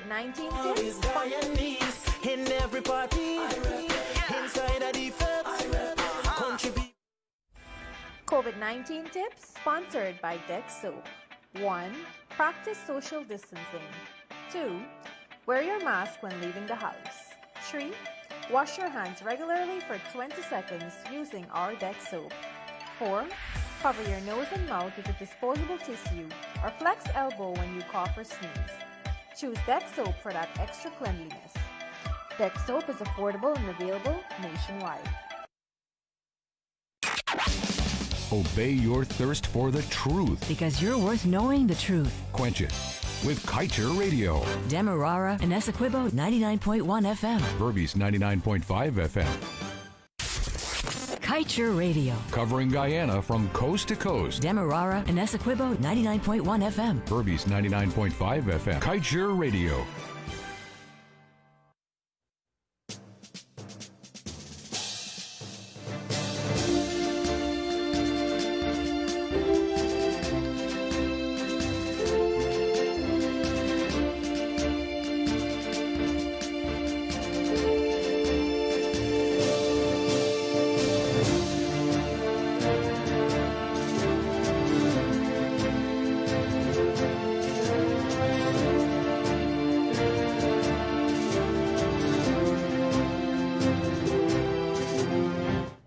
COVID-19 tips. In every party, inside a defense, contribute. COVID-19 tips sponsored by Dex Soap. 1. Practice social distancing. 2. Wear your mask when leaving the house. 3. Wash your hands regularly for 20 seconds using our Dex Soap. 4. Cover your nose and mouth with a disposable tissue or flex elbow when you cough or sneeze. Choose Dex Soap for that extra cleanliness. Dex Soap is affordable and available nationwide. Obey your thirst for the truth. Because you're worth knowing the truth. Quench it with Kaiser Radio. Demerara and Essequibo 99.1 FM. Verbies 99.5 FM. Kaiser Radio. Covering Guyana from coast to coast. Demerara and Essequibo 99.1 FM. Verbies 99.5 FM. Kaiser Radio.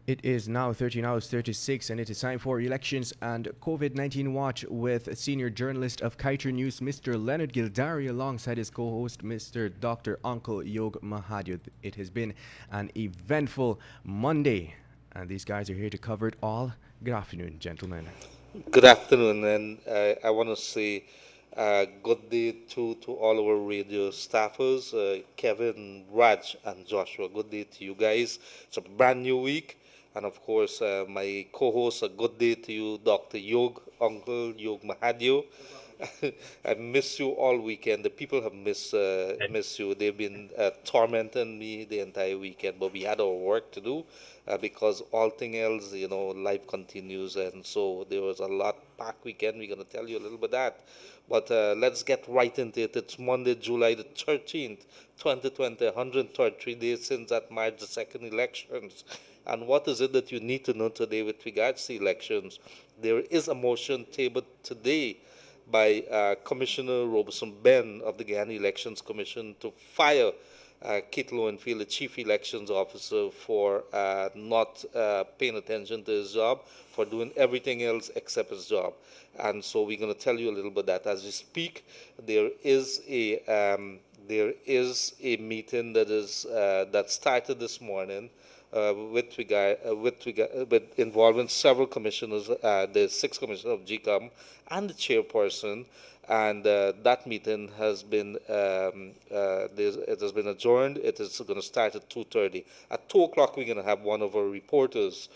It is now 13 hours 36 and it is time for elections and COVID-19 watch with senior journalist of Kaiser News, Mr. Leonard Gildarie, alongside his co-host, Mr. Dr. Uncle Yog Mahadeo. It has been an eventful Monday and these guys are here to cover it all. Good afternoon, gentlemen. Good afternoon, and I want to say good day to all our radio staffers, Kevin, Raj, and Joshua. Good day to you guys. It's a brand new week. And of course, my co-host, a good day to you, Dr. Yog, Uncle Yog Mahadeo. I miss you all weekend. The people have missed you. They've been tormenting me the entire weekend, but we had our work to do because all thing else, life continues. And so there was a lot packed weekend. We're going to tell you a little bit of that. But let's get right into it. It's Monday, July the 13th, 2020, 133 days since that March the 2nd elections. And what is it that you need to know today with regards to elections? There is a motion tabled today by Commissioner Robertson Ben of the Guyana Elections Commission to fire Keith Lowenfield, the Chief Elections Officer, for not paying attention to his job, for doing everything else except his job. And so we're going to tell you a little bit of that. As we speak, there is a meeting that started this morning with involving several commissioners, the 6 commissioners of GCOM and the chairperson, and that meeting has been it has been adjourned. It is going to start at 2:30. At 2 o'clock, we're going to have one of our reporters.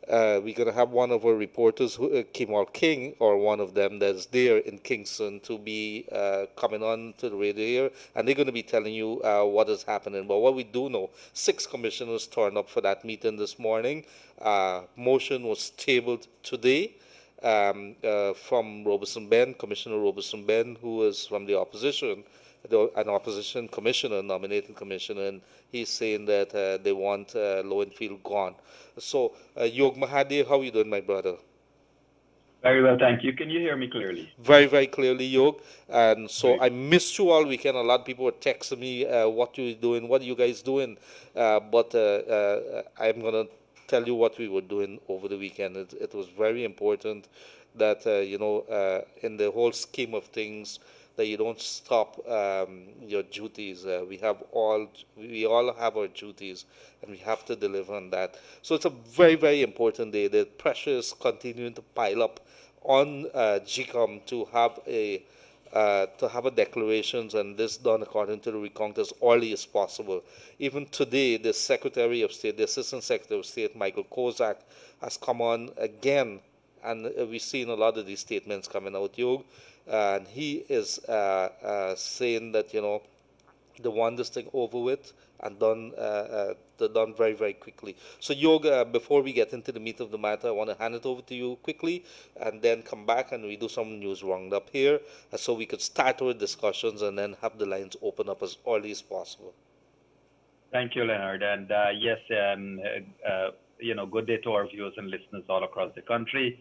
We're going to have one of our reporters, Kimal King, or one of them that's there in Kingston, to be coming on to the radio here, and they're going to be telling you what is happening. But what we do know, 6 commissioners turned up for that meeting this morning. Motion was tabled today from Robertson Ben, Commissioner Robertson Ben, who is from the opposition, an opposition commissioner, nominated commissioner, and he's saying that they want Lowenfield gone. So, Yog Mahadeo, how are you doing, my brother? Very well, thank you. Can you hear me clearly? Very, very clearly, Yog. And so I missed you all weekend. A lot of people were texting me, what you doing, what are you guys doing? But I'm going to tell you what we were doing over the weekend. It was very important that, in the whole scheme of things, that you don't stop your duties. We all have our duties, and we have to deliver on that. So it's a very, very important day. The pressure is continuing to pile up on GCOM to have a declarations, and this done according to the recount as early as possible. Even today, the Secretary of State, the Assistant Secretary of State, Michael Kozak, has come on again, and we've seen a lot of these statements coming out, Yog. And he is saying that, They want this thing over with and done very, very quickly. So, Yog, before we get into the meat of the matter, I want to hand it over to you quickly and then come back and we do some news roundup here so we could start our discussions and then have the lines open up as early as possible. Thank you, Leonard. And yes, good day to our viewers and listeners all across the country.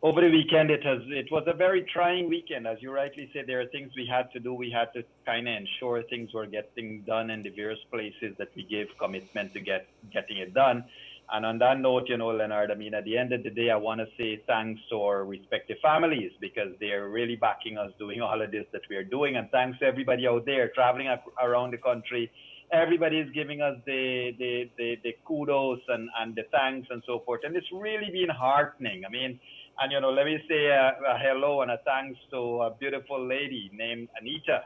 Over the weekend, it was a very trying weekend. As you rightly said, there are things we had to do. We had to kind of ensure things were getting done in the various places that we gave commitment to getting it done. And on that note, Leonard, I mean, at the end of the day, I want to say thanks to our respective families because they're really backing us doing all of this that we are doing. And thanks to everybody out there traveling around the country. Everybody is giving us the kudos and the thanks and so forth. And it's really been heartening. I mean, and, let me say a hello and a thanks to a beautiful lady named Anita.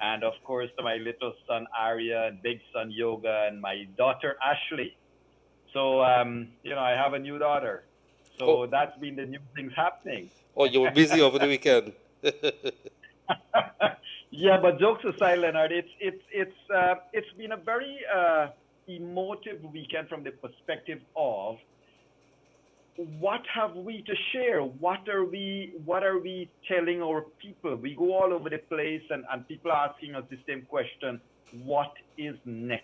And, of course, to my little son, Arya, and big son, Yoga, and my daughter, Ashley. So, I have a new daughter. So that's been the new things happening. Oh, you were busy over the weekend. Yeah, but jokes aside, Leonard, it's been a very emotive weekend from the perspective of what have we to share? What are we telling our people? We go all over the place and people are asking us the same question, what is next?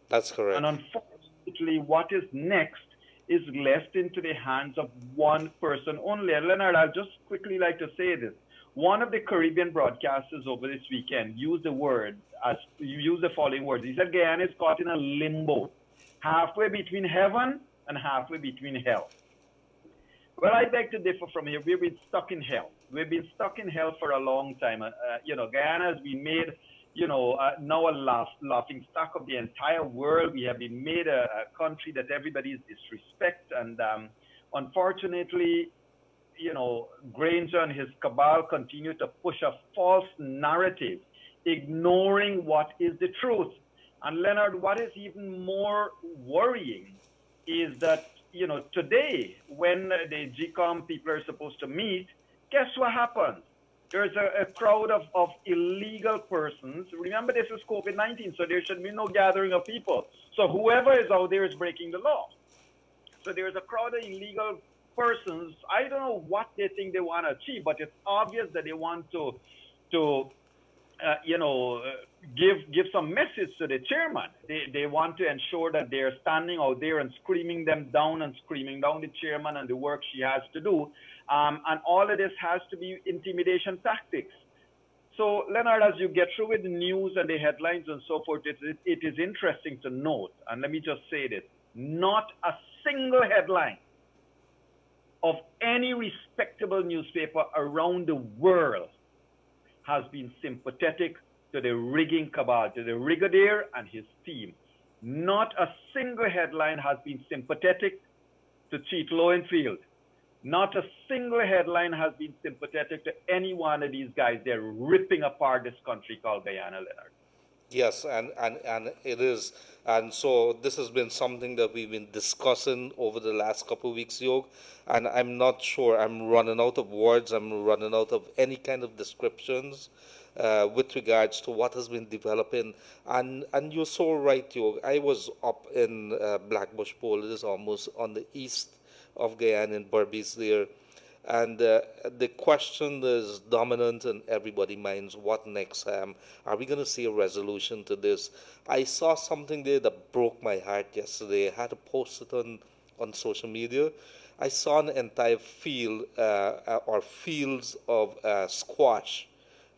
That's correct. And unfortunately, what is next is left into the hands of one person only. And Leonard, I'll just quickly like to say this. One of the Caribbean broadcasters over this weekend used the following words. He said Guyana is caught in a limbo, halfway between heaven and halfway between hell. Well, I beg to differ from here. We've been stuck in hell. We've been stuck in hell for a long time. Guyana has been made, now a laughing stock of the entire world. We have been made a country that everybody is disrespect. And unfortunately, Granger and his cabal continue to push a false narrative, ignoring what is the truth. And Leonard, what is even more worrying is that, today, when the GCOM people are supposed to meet, guess what happens? There's a crowd of illegal persons. Remember, this is COVID-19, so there should be no gathering of people. So whoever is out there is breaking the law. So there's a crowd of illegal persons. I don't know what they think they want to achieve, but it's obvious that they want to give some message to the chairman. They want to ensure that they're standing out there and screaming them down and screaming down the chairman and the work she has to do. And all of this has to be intimidation tactics. So, Leonard, as you get through with the news and the headlines and so forth, it is interesting to note, and let me just say this, not a single headline of any respectable newspaper around the world has been sympathetic to the rigging cabal, to the Brigadier and his team. Not a single headline has been sympathetic to Chief Lowenfield. Not a single headline has been sympathetic to any one of these guys. They're ripping apart this country called Guyana, Leonard. Yes, and it is. And so this has been something that we've been discussing over the last couple of weeks, Yog. And I'm not sure. I'm running out of words. I'm running out of any kind of descriptions with regards to what has been developing. And you're so right, Yog. I was up in Blackbush Pole. It is almost on the east of Guyana in Berbice there. And the question is dominant in everybody's minds, what next? Are we going to see a resolution to this? I saw something there that broke my heart yesterday. I had to post it on social media. I saw an entire field or fields of squash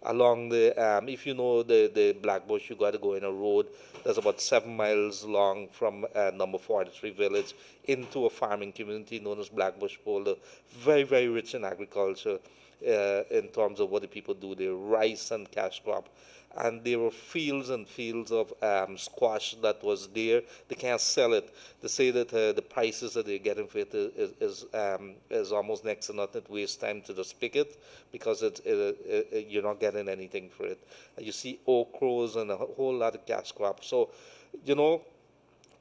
along the, if you know the Blackbush, you got to go in a road that's about 7 miles long from number 43 village into a farming community known as Blackbush Pole. Very, very rich in agriculture in terms of what the people do there, rice and cash crop. And there were fields and fields of squash that was there. They can't sell it. They say that the prices that they're getting for it is almost next to nothing. It wastes time to just pick it because you're not getting anything for it. You see okras and a whole lot of cash crop. So,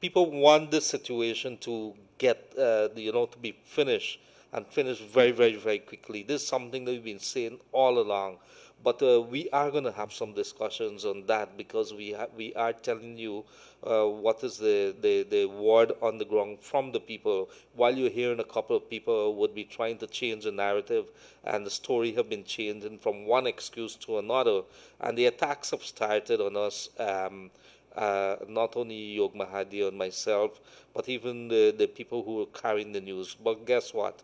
people want this situation to get, to be finished and finished very, very, very quickly. This is something that we've been saying all along. But we are going to have some discussions on that because we are telling you what is the word on the ground from the people. While you're hearing a couple of people would be trying to change the narrative and the story have been changing from one excuse to another, and the attacks have started on us. Not only Yog Mahadeo and myself, but even the people who are carrying the news. But guess what?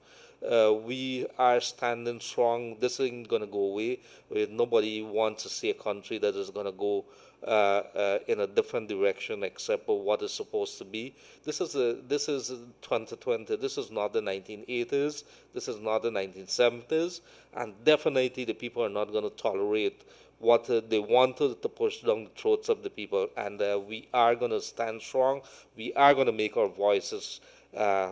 We are standing strong. This isn't going to go away. Nobody wants to see a country that is going to go in a different direction except for what is supposed to be. This is 2020. This is not the 1980s. This is not the 1970s. And definitely the people are not going to tolerate what they wanted to push down the throats of the people. And we are going to stand strong. We are going to make our voices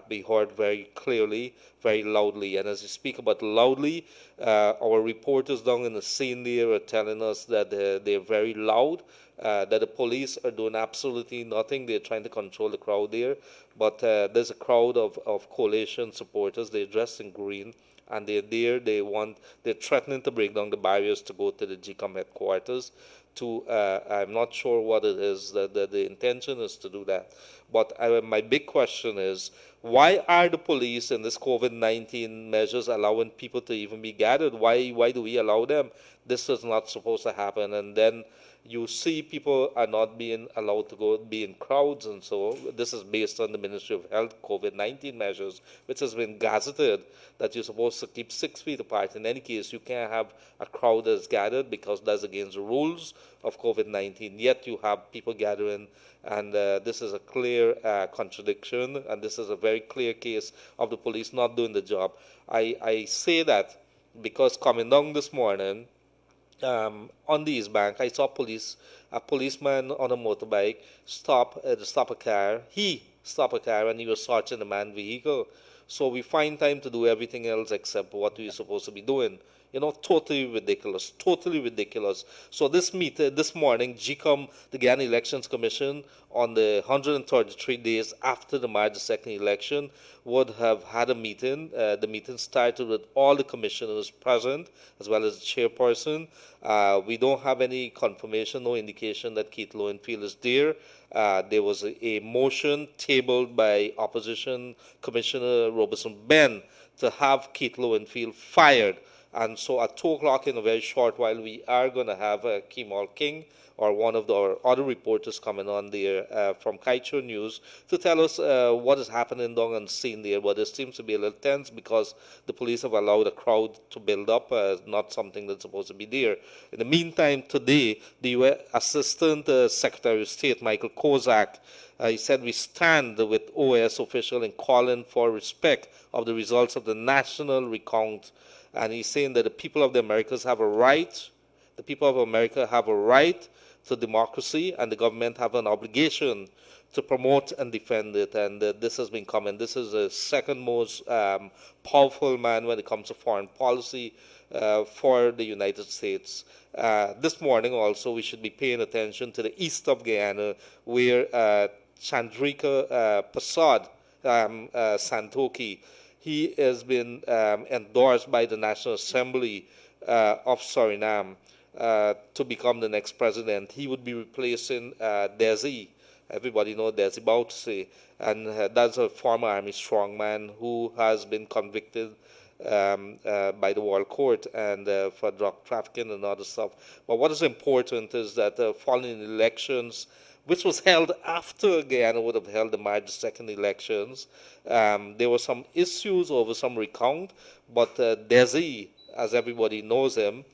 be heard very clearly, very loudly. And as you speak about loudly, our reporters down in the scene there are telling us that they're very loud, that the police are doing absolutely nothing. They're trying to control the crowd there. But there's a crowd of coalition supporters. They're dressed in green. And they're there. They're threatening to break down the barriers to go to the GCOM headquarters. I'm not sure what it is that the intention is to do that. But my big question is, why are the police in this COVID-19 measures allowing people to even be gathered? Why do we allow them? This is not supposed to happen. And then you see people are not being allowed to go be in crowds, and so this is based on the Ministry of Health COVID-19 measures, which has been gazetted that you're supposed to keep 6 feet apart. In any case, you can't have a crowd that's gathered because that's against the rules of COVID-19. Yet you have people gathering, and this is a clear contradiction, and this is a very clear case of the police not doing the job. I say that because coming down this morning, on the East Bank, I saw a policeman on a motorbike stop a car. He stopped a car and he was searching the man's vehicle. So we find time to do everything else except what we're supposed to be doing. Totally ridiculous, totally ridiculous. So this morning, GCOM, the Guyana Elections Commission, on the 133 days after the March 2nd election, would have had a meeting. The meeting started with all the commissioners present, as well as the chairperson. We don't have any confirmation, no indication that Keith Lowenfield is there. There was a motion tabled by Opposition Commissioner Robertson Ben to have Keith Lowenfield fired. And so at 2 o'clock in a very short while, we are going to have Kemal King, or one of our other reporters coming on there from Kaicho News to tell us what is happening down on scene there. But it seems to be a little tense because the police have allowed a crowd to build up, not something that's supposed to be there. In the meantime, today, the U.S. Assistant Secretary of State, Michael Kozak, he said, we stand with OAS official in calling for respect of the results of the national recount. And he's saying that the people of the Americas have a right, the people of America have a right to democracy, and the government have an obligation to promote and defend it. And this has been coming. This is the second most powerful man when it comes to foreign policy for the United States. This morning also, we should be paying attention to the east of Guyana, where Chandrika Prasad Santoki, he has been endorsed by the National Assembly of Suriname to become the next president. He would be replacing Desi. Everybody knows Desi Boutse, and that's a former Army strongman who has been convicted by the World Court and for drug trafficking and other stuff. But what is important is that following elections, which was held after Guyana would have held the March 2nd elections, there were some issues over some recount, but Desi, as everybody knows him,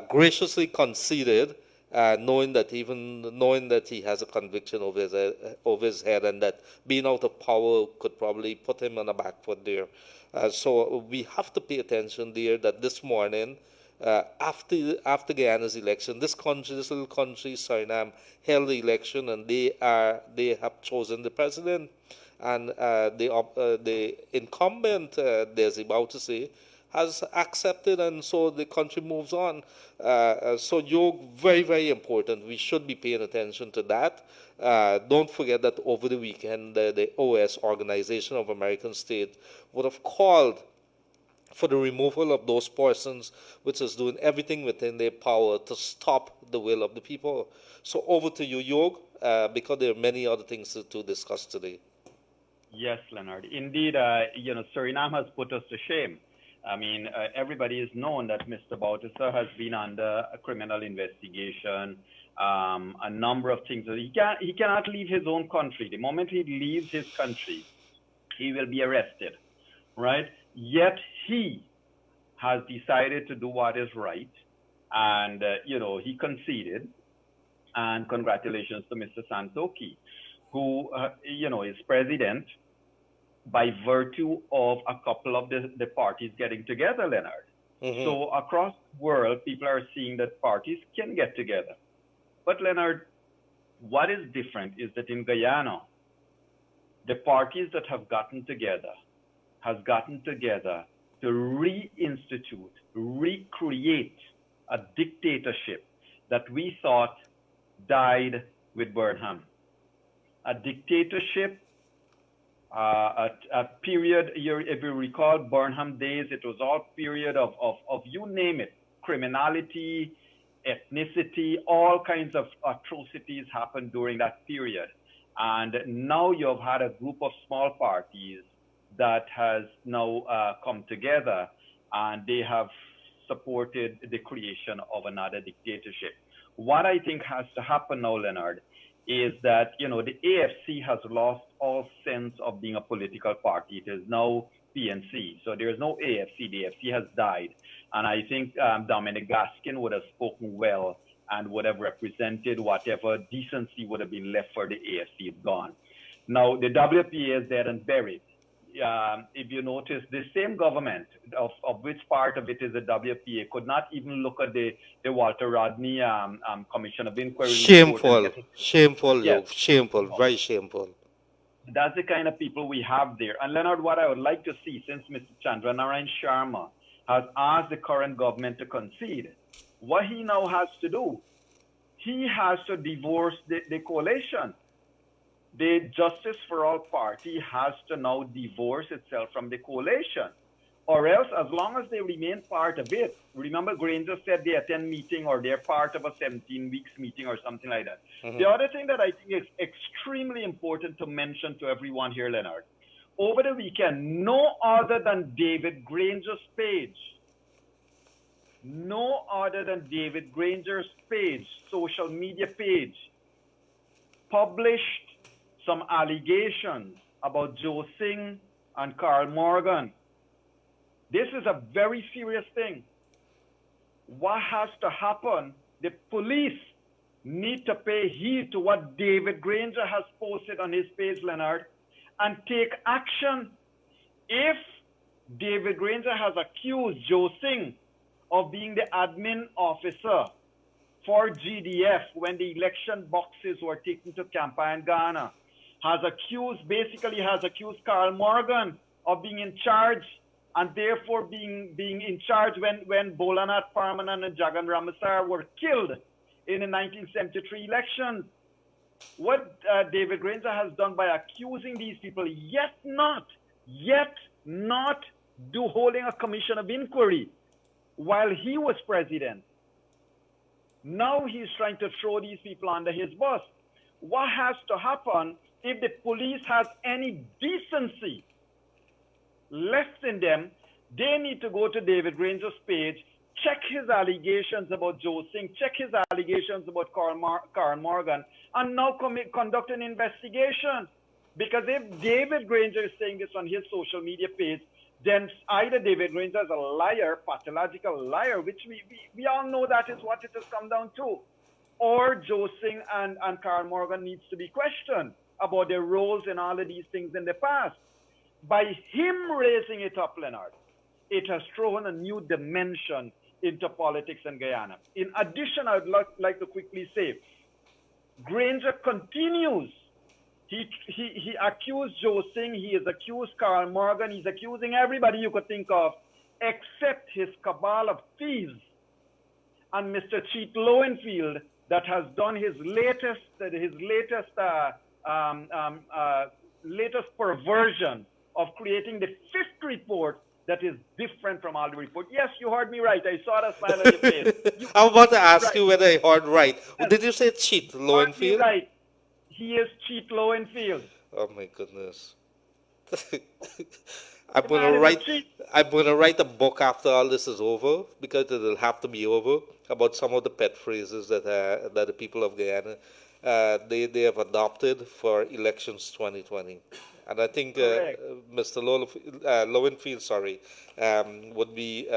graciously conceded, knowing that he has a conviction over his head, and that being out of power could probably put him on the back foot there. So we have to pay attention there that this morning, after Guyana's election, this little country, Suriname, held the election, and they have chosen the president, and the incumbent, Desi Boutse, has accepted, and so the country moves on. So Yog, very, very important. We should be paying attention to that. Don't forget that over the weekend, the OS, Organization of American States, would have called for the removal of those persons which is doing everything within their power to stop the will of the people. So over to you, Yog, because there are many other things to discuss today. Yes, Leonard. Indeed, Suriname has put us to shame. I mean, everybody has known that Mr. Bautista has been under a criminal investigation, a number of things. He cannot leave his own country. The moment he leaves his country, he will be arrested, right? Yet he has decided to do what is right, and he conceded. And congratulations to Mr. Santoki, who is president by virtue of a couple of the parties getting together, Leonard. Mm-hmm. So across the world, people are seeing that parties can get together. But Leonard, what is different is that in Guyana, the parties that have gotten together to reinstitute, recreate a dictatorship that we thought died with Burnham. A dictatorship, a period, if you recall Burnham days, it was all period of you name it, criminality, ethnicity, all kinds of atrocities happened during that period. And now you've had a group of small parties that has now come together, and they have supported the creation of another dictatorship. What I think has to happen now, Leonard, is that, the AFC has lost all sense of being a political party. It is now PNC. So there is no AFC. The AFC has died. And I think Dominic Gaskin would have spoken well and would have represented whatever decency would have been left for the AFC is gone. Now, the WPA is dead and buried. If you notice, the same government, of which part of it is the WPA, could not even look at the Walter Rodney Commission of Inquiry. Shameful, Yes. shameful, very shameful. That's the kind of people we have there. And Leonard, what I would like to see, since Mr. Chandranarayan Sharma has asked the current government to concede, what he now has to do, he has to divorce the coalition. The Justice for All party has to now divorce itself from the coalition, or else, as long as they remain part of it, remember Granger said they attend meeting or they're part of a 17 weeks meeting or something like that. Mm-hmm. The other thing that I think is extremely important to mention to everyone here, Leonard, over the weekend, no other than David Granger's page, social media page, published some allegations about Joe Singh and Carl Morgan. This is a very serious thing. What has to happen? The police need to pay heed to what David Granger has posted on his page, Leonard, and take action. If David Granger has accused Joe Singh of being the admin officer for GDF when the election boxes were taken to Campaign Ghana, has accused Carl Morgan of being in charge, and therefore being in charge when Bolanath Parmanan and Jagan Ramasar were killed in the 1973 elections. What David Granger has done by accusing these people, yet not holding a commission of inquiry while he was president. Now he's trying to throw these people under his bus. What has to happen? If the police has any decency left in them, they need to go to David Granger's page, check his allegations about Joe Singh, check his allegations about Carl Morgan, and now conduct an investigation. Because if David Granger is saying this on his social media page, then either David Granger is a liar, pathological liar, which we all know that is what it has come down to, or Joe Singh and Carl Morgan needs to be questioned about their roles in all of these things in the past. By him raising it up, Leonard, it has thrown a new dimension into politics in Guyana. In addition, I would like to quickly say, Granger continues. He accused Joe Singh, he has accused Carl Morgan, he's accusing everybody you could think of, except his cabal of thieves and Mr. Cheat Lowenfield that has done his latest latest perversion of creating the fifth report that is different from all the report. Yes, you heard me right. I saw the smile on your face. You I'm about to heard me ask right. you whether I heard right. Yes, Did you say cheat, you heard me Lowenfield? right. He is cheat Lowenfield. Oh my goodness. I'm The gonna man is a write. cheat. I'm gonna write a book after all this is over because it'll have to be over about some of the pet phrases that the people of Guyana they have adopted for elections 2020, and I think Correct. Mr. Lowenfield, sorry, would be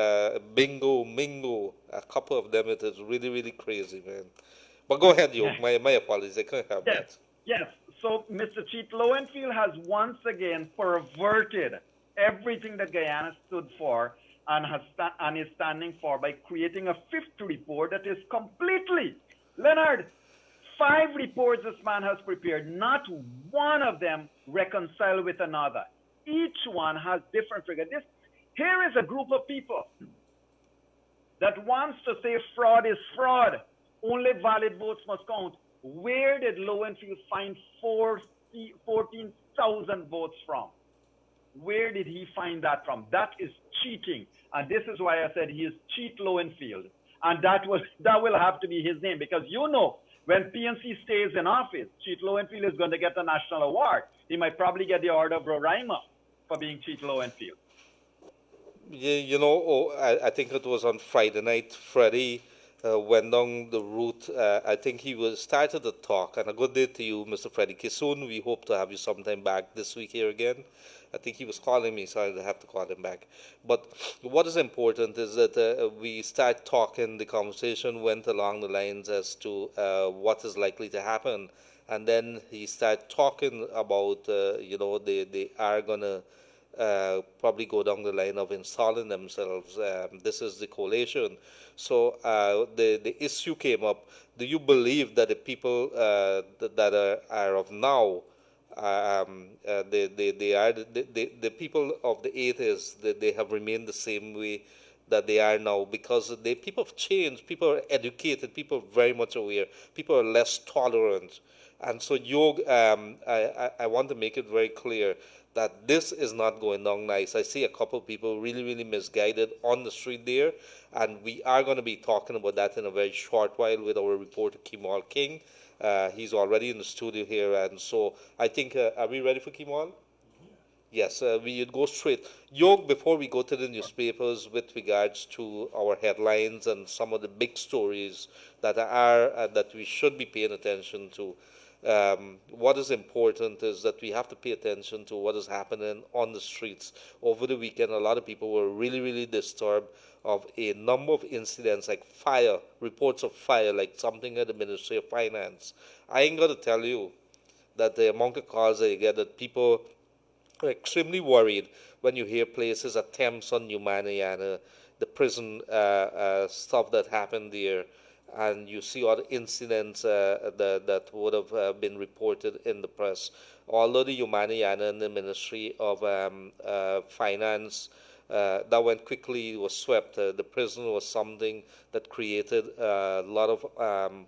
bingo, mingo, a couple of them. It is really really crazy, man. But go ahead, Yo. Yes. My apologies. I couldn't have Yes. that. Yes. So Mr. Cheat Lowenfield has once again perverted everything that Guyana stood for and is standing for by creating a fifth report that is completely, Leonard, 5 reports this man has prepared. Not one of them reconcile with another. Each one has different figures. Here is a group of people that wants to say fraud is fraud. Only valid votes must count. Where did Lowenfield find 14,000 votes from? Where did he find that from? That is cheating. And this is why I said he is Cheat Lowenfield. And that will have to be his name, because when PNC stays in office, Cheat Lowenfield is going to get a national award. He might probably get the Order of Roraima for being Cheat Lowenfield. I think it was on Friday night, Freddie went down the route. I think he started the talk, and a good day to you, Mr. Freddie Kisoon. We hope to have you sometime back this week here again. I think he was calling me, so I have to call him back. But what is important is that we start talking, the conversation went along the lines as to what is likely to happen. And then he started talking about, they are going to probably go down the line of installing themselves. This is the coalition. So the issue came up. Do you believe that the people that are of now, the people of the 80s, they have remained the same way that they are now, because people have changed, people are educated, people are very much aware, people are less tolerant. And so, Yog, I want to make it very clear that this is not going down nice. I see a couple of people really, really misguided on the street there, and we are going to be talking about that in a very short while with our reporter, Kemal King. He's already in the studio here, and so I think, are we ready for Kemal? Yes, we would go straight. Yog, before we go to the newspapers with regards to our headlines and some of the big stories that are that we should be paying attention to, what is important is that we have to pay attention to what is happening on the streets. Over the weekend, a lot of people were really, really disturbed of a number of incidents like fire, reports of fire, like something at the Ministry of Finance. I ain't going to tell you that the amount of calls that you get, that people are extremely worried when you hear places, attempts on Humaniana, the prison stuff that happened there, and you see all the incidents that would have been reported in the press. Although the Humaniana and the Ministry of Finance, that went quickly, was swept. The prison was something that created a lot of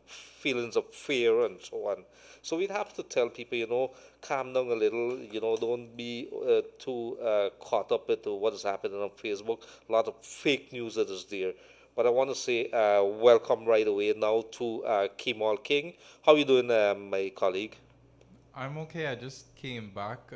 feelings of fear and so on. So we'd have to tell people, calm down a little, don't be too caught up with what is happening on Facebook. A lot of fake news that is there. But I want to say welcome right away now to Kemal King. How are you doing, my colleague? I'm okay. I just came back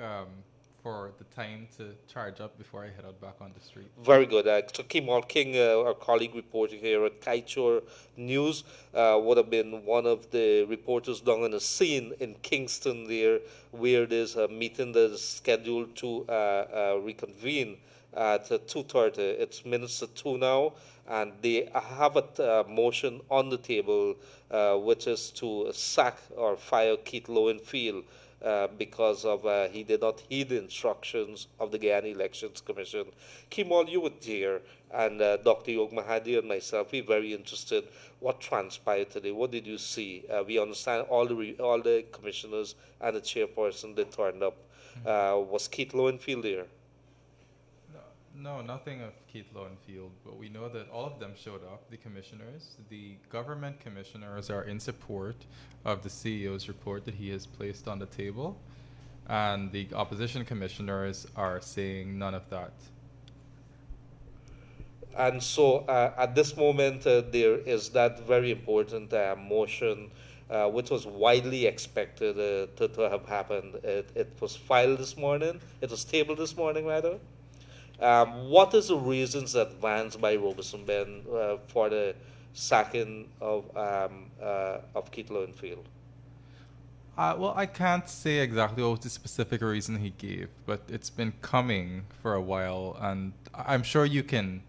for the time to charge up before I head out back on the street. Very good. So Kemal King, our colleague reporting here at Kaichor News, would have been one of the reporters down on the scene in Kingston there, where there's a meeting that is scheduled to reconvene at 2:30. It's minutes to 2 now, and they have a motion on the table, which is to sack or fire Keith Lowenfield because of he did not heed the instructions of the Guyana Elections Commission. Kemal, you were there, and Dr. Yog Mahadeo and myself, we're very interested. What transpired today? What did you see? We understand all the commissioners and the chairperson that turned up. Was Keith Lowenfield there? No, nothing of Keith Lowenfield, but we know that all of them showed up, the commissioners. The government commissioners are in support of the CEO's report that he has placed on the table, and the opposition commissioners are saying none of that. And so at this moment, there is that very important motion, which was widely expected to have happened. It was filed this morning. It was tabled this morning, rather. What is the reasons advanced by Robertson Ben for the sacking of Keith Lowenfield? Well, I can't say exactly what was the specific reason he gave, but it's been coming for a while, and I'm sure you can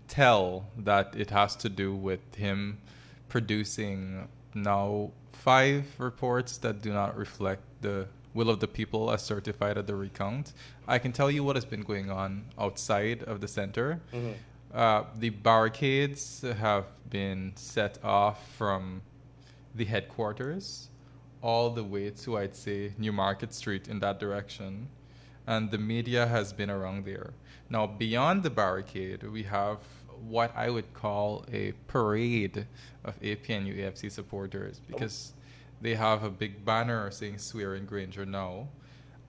tell that it has to do with him producing now 5 reports that do not reflect the will of the people as certified at the recount. I can tell you what has been going on outside of the center. The barricades have been set off from the headquarters all the way to, I'd say, New Market Street in that direction. And the media has been around there. Now, beyond the barricade, we have what I would call a parade of APNU AFC supporters, because they have a big banner saying "Swear in Granger Now."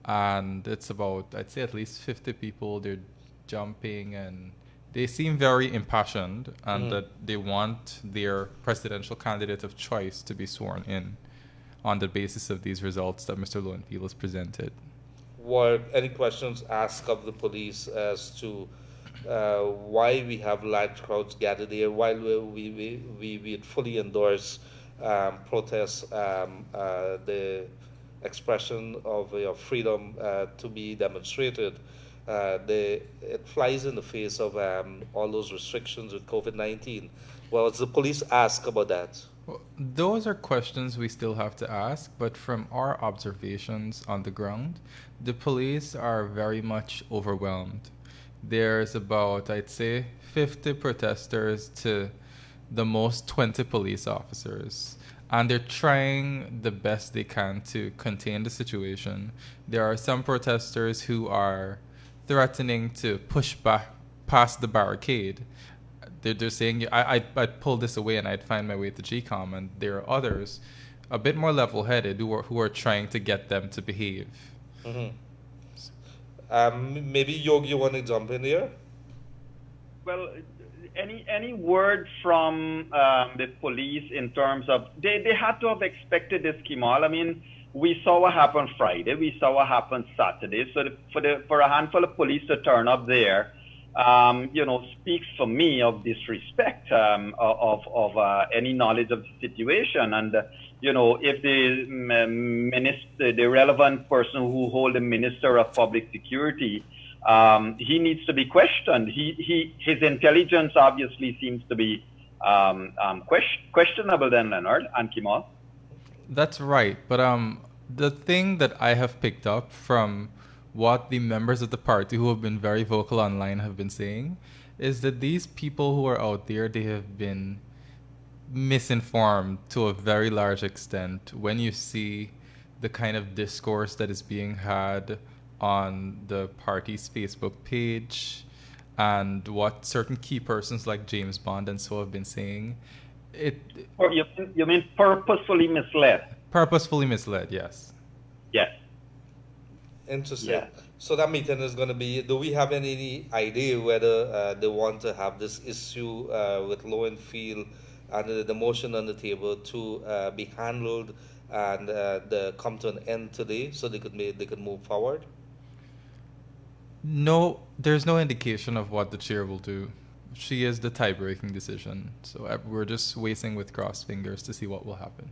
And it's about, I'd say, at least 50 people. They're jumping and they seem very impassioned, and that they want their presidential candidate of choice to be sworn in on the basis of these results that Mr. Lowenfield has presented. Were any questions asked of the police as to why we have large crowds gathered here, while we fully endorse protests, the expression of your freedom to be demonstrated? It flies in the face of all those restrictions with COVID-19. Well, does the police ask about that? Well, those are questions we still have to ask, but from our observations on the ground, the police are very much overwhelmed. There's about, I'd say, 50 protesters to the most 20 police officers, and they're trying the best they can to contain the situation. There are some protesters who are threatening to push back past the barricade. They're saying, I'd pull this away and I'd find my way to GCOM. And there are others, a bit more level-headed, who are trying to get them to behave. Maybe, Yog, you want to jump in here? Well, any word from the police in terms of they had to have expected this, Kimal? I mean, we saw what happened Friday. We saw what happened Saturday. So for a handful of police to turn up there, speaks for me of disrespect of any knowledge of the situation. And if the relevant person who holds the Minister of Public Security, he needs to be questioned. His intelligence obviously seems to be questionable. Then, Leonard and Kimal. That's right, but the thing that I have picked up from what the members of the party who have been very vocal online have been saying is that these people who are out there, they have been misinformed to a very large extent. When you see the kind of discourse that is being had on the party's Facebook page and what certain key persons like James Bond and so have been saying, You mean purposefully misled? Purposefully misled, yes. Yes. Interesting. Yeah. So that meeting is going to be, do we have any idea whether they want to have this issue with Lowenfield and the motion on the table to be handled and come to an end today so they could move forward? No, there's no indication of what the chair will do. She is the tie-breaking decision. So we're just waiting with crossed fingers to see what will happen.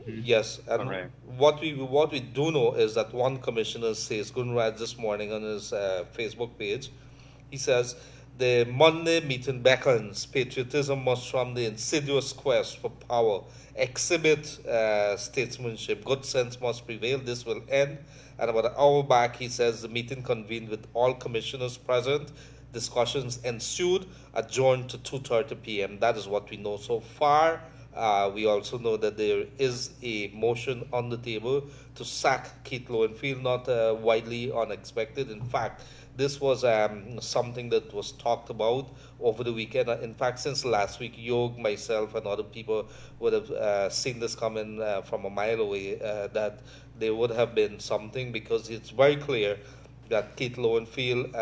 Yes, and what we do know is that one commissioner says, Gunrad this morning on his Facebook page, he says, the Monday meeting beckons, patriotism must from the insidious quest for power exhibit statesmanship, good sense must prevail, this will end. And about an hour back, he says the meeting convened with all commissioners present. Discussions ensued, adjourned to 2:30 p.m. That is what we know so far. We also know that there is a motion on the table to sack Keith Lowenfield, not widely unexpected. In fact, this was something that was talked about over the weekend. In fact, since last week, Yog, myself, and other people would have seen this coming from a mile away, that there would have been something, because it's very clear that Keith Lowenfield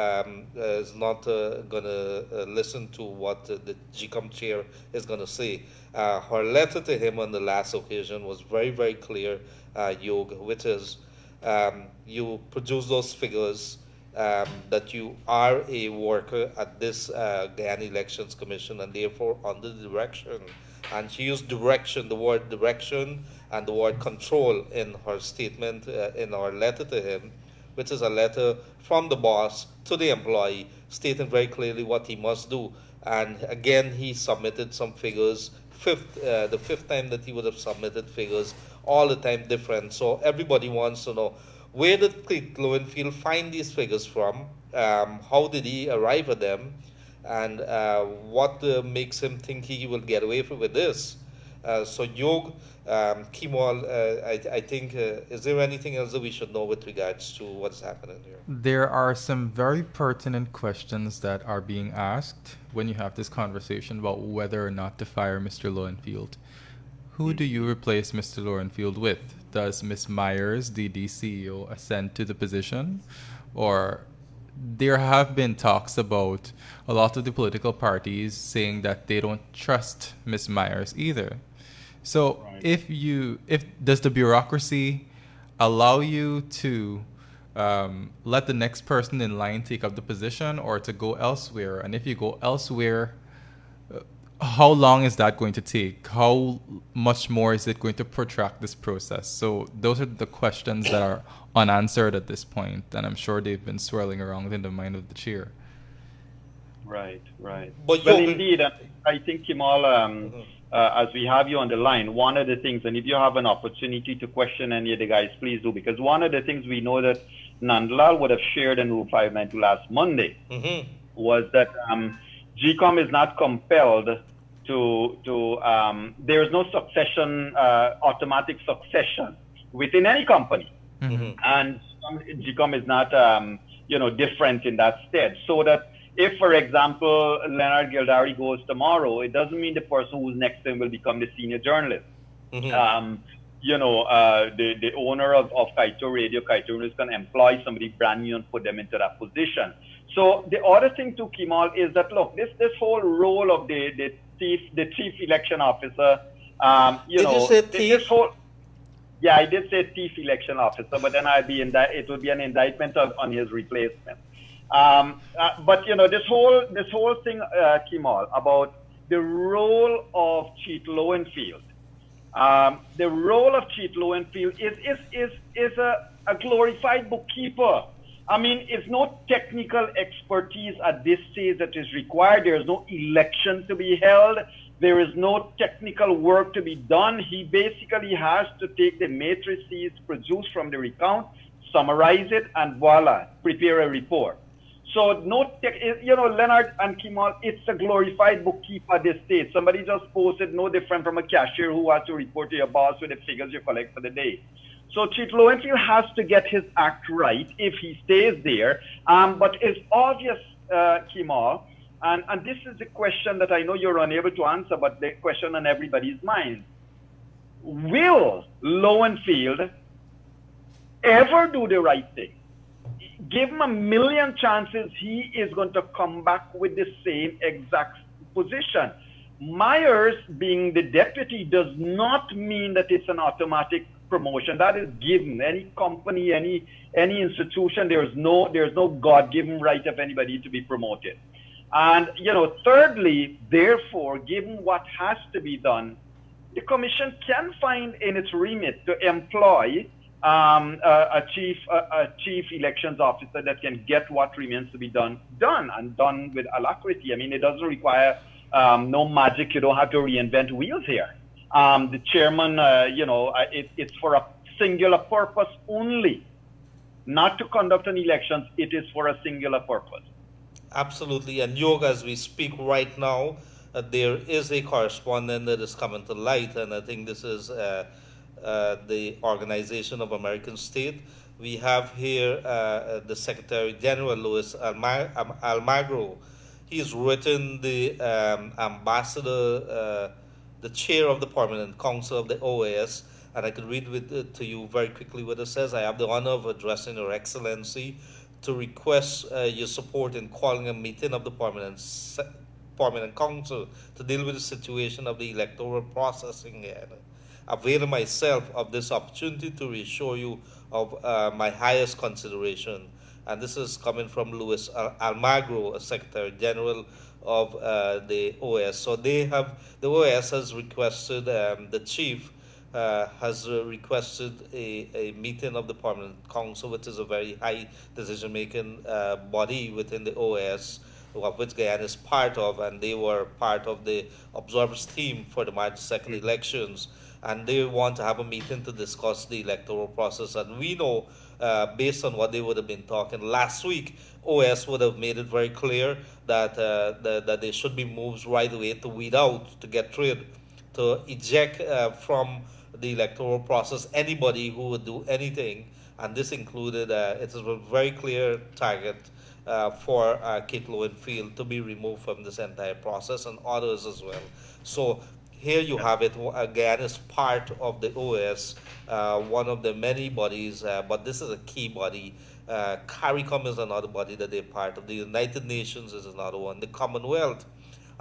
is not going to listen to what the GCOM chair is going to say. Her letter to him on the last occasion was very, very clear, Yog, which is you produce those figures that you are a worker at this Guyana Elections Commission and therefore under direction. And she used direction, the word direction and the word control in her statement in our letter to him, which is a letter from the boss to the employee stating very clearly what he must do. And again, he submitted some figures, the fifth time that he would have submitted figures, all the time different. So everybody wants to know, where did Keith Lowenfield find these figures from? How did he arrive at them? And what makes him think he will get away with this? So Yog, Kimal, I think, is there anything else that we should know with regards to what's happening here? There are some very pertinent questions that are being asked when you have this conversation about whether or not to fire Mr. Lowenfield. Who do you replace Mr. Lowenfield with? Does Ms. Myers, the DCEO, ascend to the position? Or there have been talks about a lot of the political parties saying that they don't trust Ms. Myers either. So if does the bureaucracy allow you to let the next person in line take up the position or to go elsewhere? And if you go elsewhere, how long is that going to take? How much more is it going to protract this process? So those are the questions that are unanswered at this point, and I'm sure they've been swirling around in the mind of the chair. Right. But well, indeed, I think, Kimal, as we have you on the line, one of the things, and if you have an opportunity to question any of the guys, please do, because one of the things we know that Nandlal would have shared in Rule 592 last Monday was that GCOM is not compelled there is no succession, automatic succession within any company. And GCOM is not, different in that stead. So that if, for example, Leonard Gildarie goes tomorrow, it doesn't mean the person who's next to him will become the senior journalist. The owner of Kaito Radio, Kaito News can employ somebody brand new and put them into that position. So the other thing to Kimal is that, look, this whole role of the chief election officer, Did you say thief? Yeah, I did say chief election officer, but then it would be an indictment on his replacement. But this whole thing, Kimal, about the role of Chief Lowenfield. The role of Chief Lowenfield is a glorified bookkeeper. I mean, it's no technical expertise at this stage that is required. There is no election to be held. There is no technical work to be done. He basically has to take the matrices produced from the recount, summarize it, and voila, prepare a report. So Leonard and Kimal, it's a glorified bookkeeper at this stage. Somebody just posted no different from a cashier who has to report to your boss with the figures you collect for the day. So Chief Lowenfield has to get his act right if he stays there. But it's obvious, Kimal, and this is the question that I know you're unable to answer, but the question on everybody's mind. Will Lowenfield ever do the right thing? Give him a million chances, he is going to come back with the same exact position. Myers being the deputy does not mean that it's an automatic promotion. That is given. Any company, any institution, there's no God-given right of anybody to be promoted. And thirdly, therefore, given what has to be done, the commission can find in its remit to employ a chief elections officer that can get what remains to be done and done with alacrity. I mean, it doesn't require no magic. You don't have to reinvent wheels here. The chairman, it's for a singular purpose only, not to conduct an elections. It is for a singular purpose. Absolutely. And Yog, as we speak right now, there is a correspondent that is coming to light, and I think this is the Organization of American States. We have here the Secretary General Luis Almagro. He's written the ambassador, the chair of the Permanent Council of the OAS, and I could read to you very quickly what it says. I have the honor of addressing Her Excellency to request your support in calling a meeting of the Permanent Council to deal with the situation of the electoral processing. And avail myself of this opportunity to reassure you of my highest consideration. And this is coming from Luis Almagro, a Secretary General of the OAS. So the OAS has requested, the chief has requested a meeting of the Permanent Council, which is a very high decision-making body within the OAS, of which Guyana is part of, and they were part of the observers team for the March 2nd elections. And they want to have a meeting to discuss the electoral process. And we know, based on what they would have been talking last week, OS would have made it very clear that that there should be moves right away to weed out, to get rid, to eject from the electoral process anybody who would do anything. And this included, it is a very clear target for Kate Lowenfield to be removed from this entire process, and others as well. So here you have it again as part of the OS, one of the many bodies, but this is a key body. CARICOM is another body that they're part of. The United Nations is another one. The Commonwealth.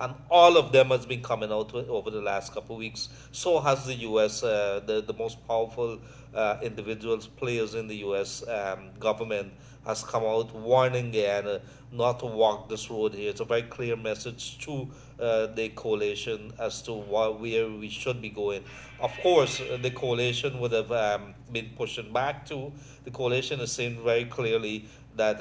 And all of them has been coming out over the last couple of weeks. So has the U.S., the most powerful individuals, players in the U.S. Government has come out warning Guyana not to walk this road here. It's a very clear message to the coalition as to where we should be going. Of course, the coalition would have been pushing back to. The coalition is saying very clearly that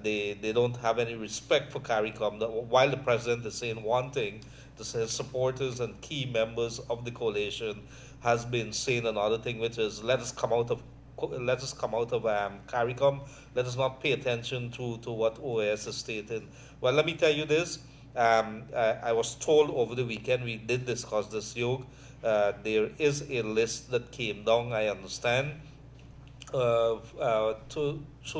they don't have any respect for CARICOM. While the president is saying one thing, his supporters and key members of the coalition has been saying another thing, which is let us come out of CARICOM. Let us not pay attention to what OAS is stating. Well, let me tell you this. I was told over the weekend, we did discuss this, Yog. There is a list that came down, I understand, to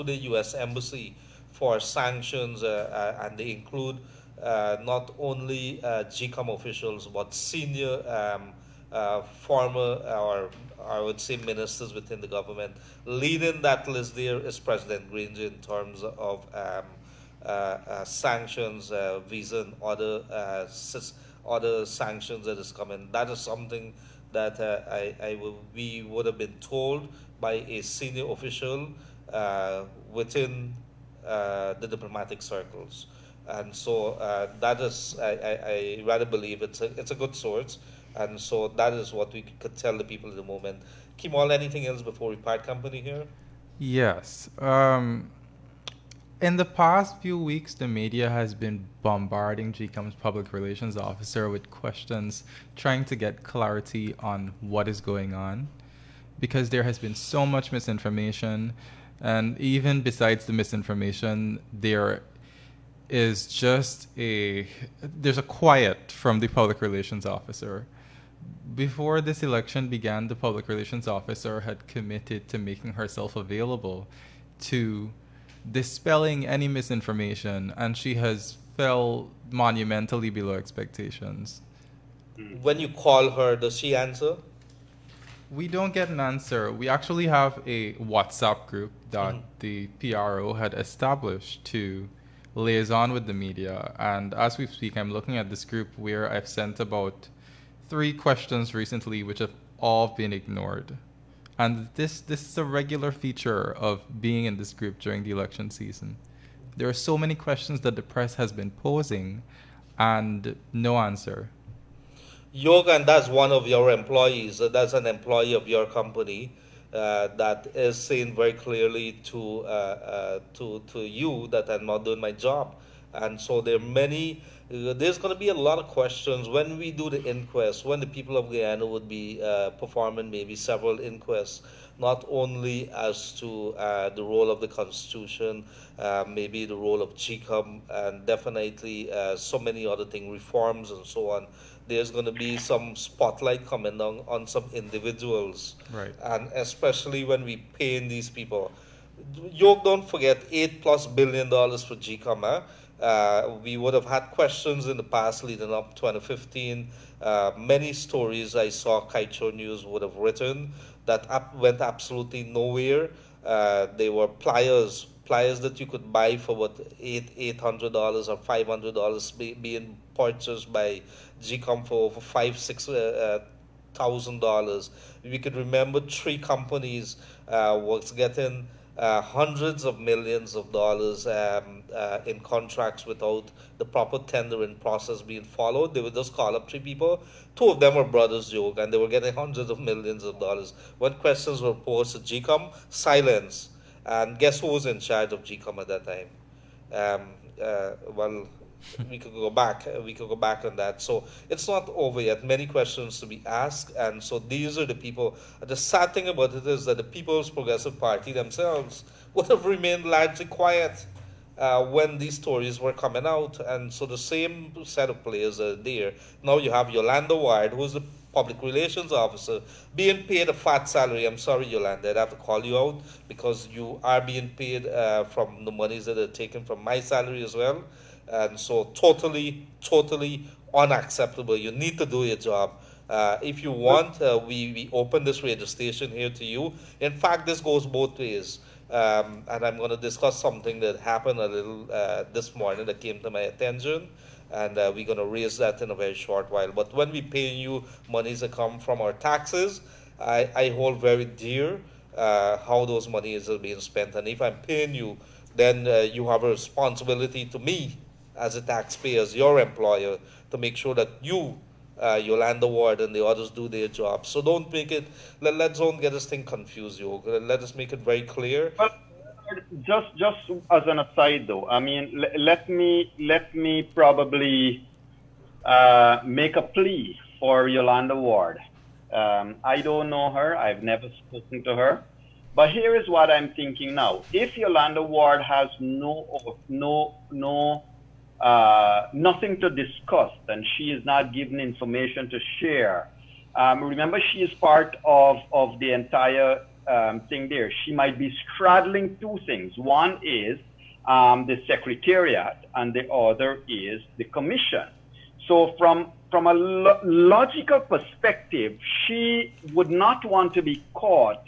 the U.S. Embassy for sanctions, and they include not only GCOM officials, but senior former, or I would say ministers within the government. Leading that list there is President Granger in terms of sanctions, visa, and other sanctions that is coming. That is something that we would have been told by a senior official within the diplomatic circles. And so that is, I rather believe it's a good source. And so that is what we could tell the people at the moment. Kimal, anything else before we part company here? Yes. In the past few weeks, the media has been bombarding GCOM's public relations officer with questions, trying to get clarity on what is going on, because there has been so much misinformation. And even besides the misinformation, there's a quiet from the public relations officer. Before this election began, the public relations officer had committed to making herself available to dispelling any misinformation, and she has fell monumentally below expectations. When you call her, does she answer? We don't get an answer. We actually have a WhatsApp group that the PRO had established to liaison with the media. And as we speak, I'm looking at this group where I've sent about 3 questions recently, which have all been ignored. And this is a regular feature of being in this group during the election season. There are so many questions that the press has been posing and no answer. Yog, and that's one of your employees. That's an employee of your company that is saying very clearly to you that I'm not doing my job. And so there are many. There's going to be a lot of questions when we do the inquest, when the people of Guyana would be performing maybe several inquests, not only as to the role of the Constitution, maybe the role of GCOM, and definitely so many other things, reforms and so on. There's going to be some spotlight coming down on some individuals. Right. And especially when we pay in these people. Yog, don't forget, $8+ billion for GCOM, huh? We would have had questions in the past leading up 2015. Many stories I saw Kaicho News would have written that went absolutely nowhere. They were pliers pliers that you could buy for what $800 or $500 being purchased by GCOM for over $5,000, $6,000. We could remember three companies was getting hundreds of millions of dollars in contracts without the proper tendering process being followed. They would just call up three people. Two of them were brothers, Joke, and they were getting hundreds of millions of dollars. When questions were posed to GCOM, silence. And guess who was in charge of GCOM at that time? Well, we could go back. We could go back on that. So it's not over yet. Many questions to be asked, and so these are the people. The sad thing about it is that the People's Progressive Party themselves would have remained largely quiet when these stories were coming out, and so the same set of players are there. Now you have Yolanda Ward, who's the public relations officer, being paid a fat salary. I'm sorry, Yolanda, I'd have to call you out because you are being paid from the monies that are taken from my salary as well. And so totally unacceptable. You need to do your job. If you want, we open this radio station here to you. In fact, this goes both ways. And I'm going to discuss something that happened a little this morning that came to my attention. And we're going to raise that in a very short while. But when we pay you monies that come from our taxes, I hold very dear how those monies are being spent. And if I'm paying you, then you have a responsibility to me as a taxpayer, as your employer, to make sure that you, Yolanda Ward, and the others do their job. So don't make it, let's don't get this thing confused, Yog. Let us make it very clear. But just as an aside, though, I mean, let me probably make a plea for Yolanda Ward. I don't know her. I've never spoken to her. But here is what I'm thinking now. If Yolanda Ward has nothing to discuss, then she is not given information to share. Remember, she is part of the entire thing there. She might be straddling two things. One is the Secretariat, and the other is the Commission. So from a logical perspective, she would not want to be caught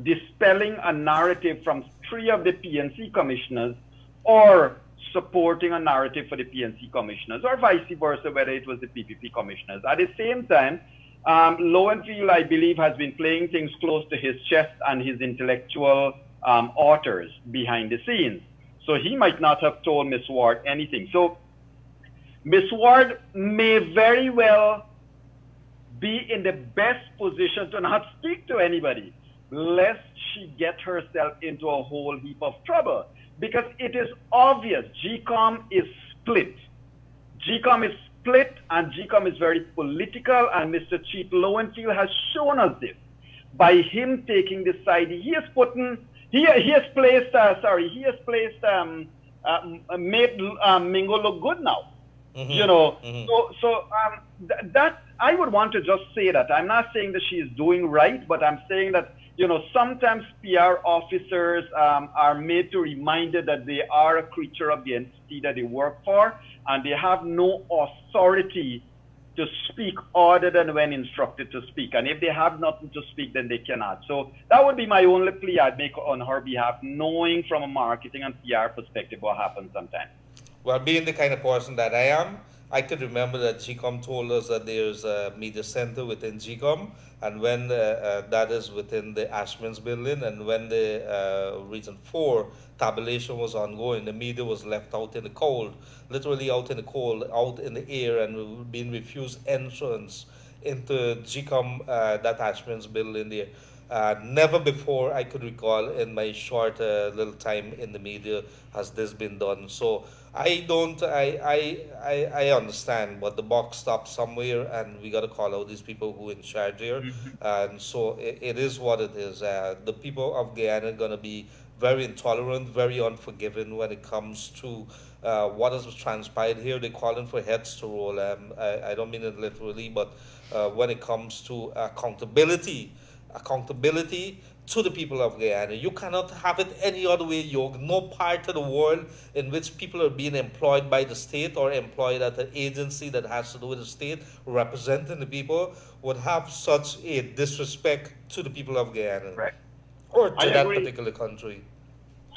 dispelling a narrative from three of the PNC commissioners or supporting a narrative for the PNC commissioners, or vice versa, whether it was the PPP commissioners. At the same time, Lowenfield, I believe, has been playing things close to his chest and his intellectual authors behind the scenes. So he might not have told Ms. Ward anything. So Ms. Ward may very well be in the best position to not speak to anybody, lest she get herself into a whole heap of trouble. Because it is obvious GCOM is split. GCOM is split, and GCOM is very political, and Mr. Chief Lowenfield has shown us this. By him taking this side, he has placed made Mingo look good now. Mm-hmm. You know, Mm-hmm. so that I would want to just say that. I'm not saying that she is doing right, but I'm saying that, you know, sometimes PR officers are made to reminded that they are a creature of the entity that they work for, and they have no authority to speak other than when instructed to speak. And if they have nothing to speak, then they cannot. So that would be my only plea I'd make on her behalf, knowing from a marketing and PR perspective what happens sometimes. Well, being the kind of person that I am, I could remember that GCOM told us that there's a media center within GCOM, and when that is within the Ashman's building, and when the Region 4 tabulation was ongoing, the media was left out in the cold, literally out in the cold, out in the air, and being refused entrance into GCOM, that Ashman's building there. Never before I could recall in my short little time in the media has this been done. So I understand, but the buck stops somewhere, and we got to call out these people who are in charge here. And so it is what it is. The people of Guyana are going to be very intolerant, very unforgiving when it comes to what has transpired here. They're calling for heads to roll. I don't mean it literally, but when it comes to accountability to the people of Guyana. You cannot have it any other way, Yog. No part of the world in which people are being employed by the state or employed at an agency that has to do with the state, representing the people, would have such a disrespect to the people of Guyana. Right. Or to I that agree. particular country.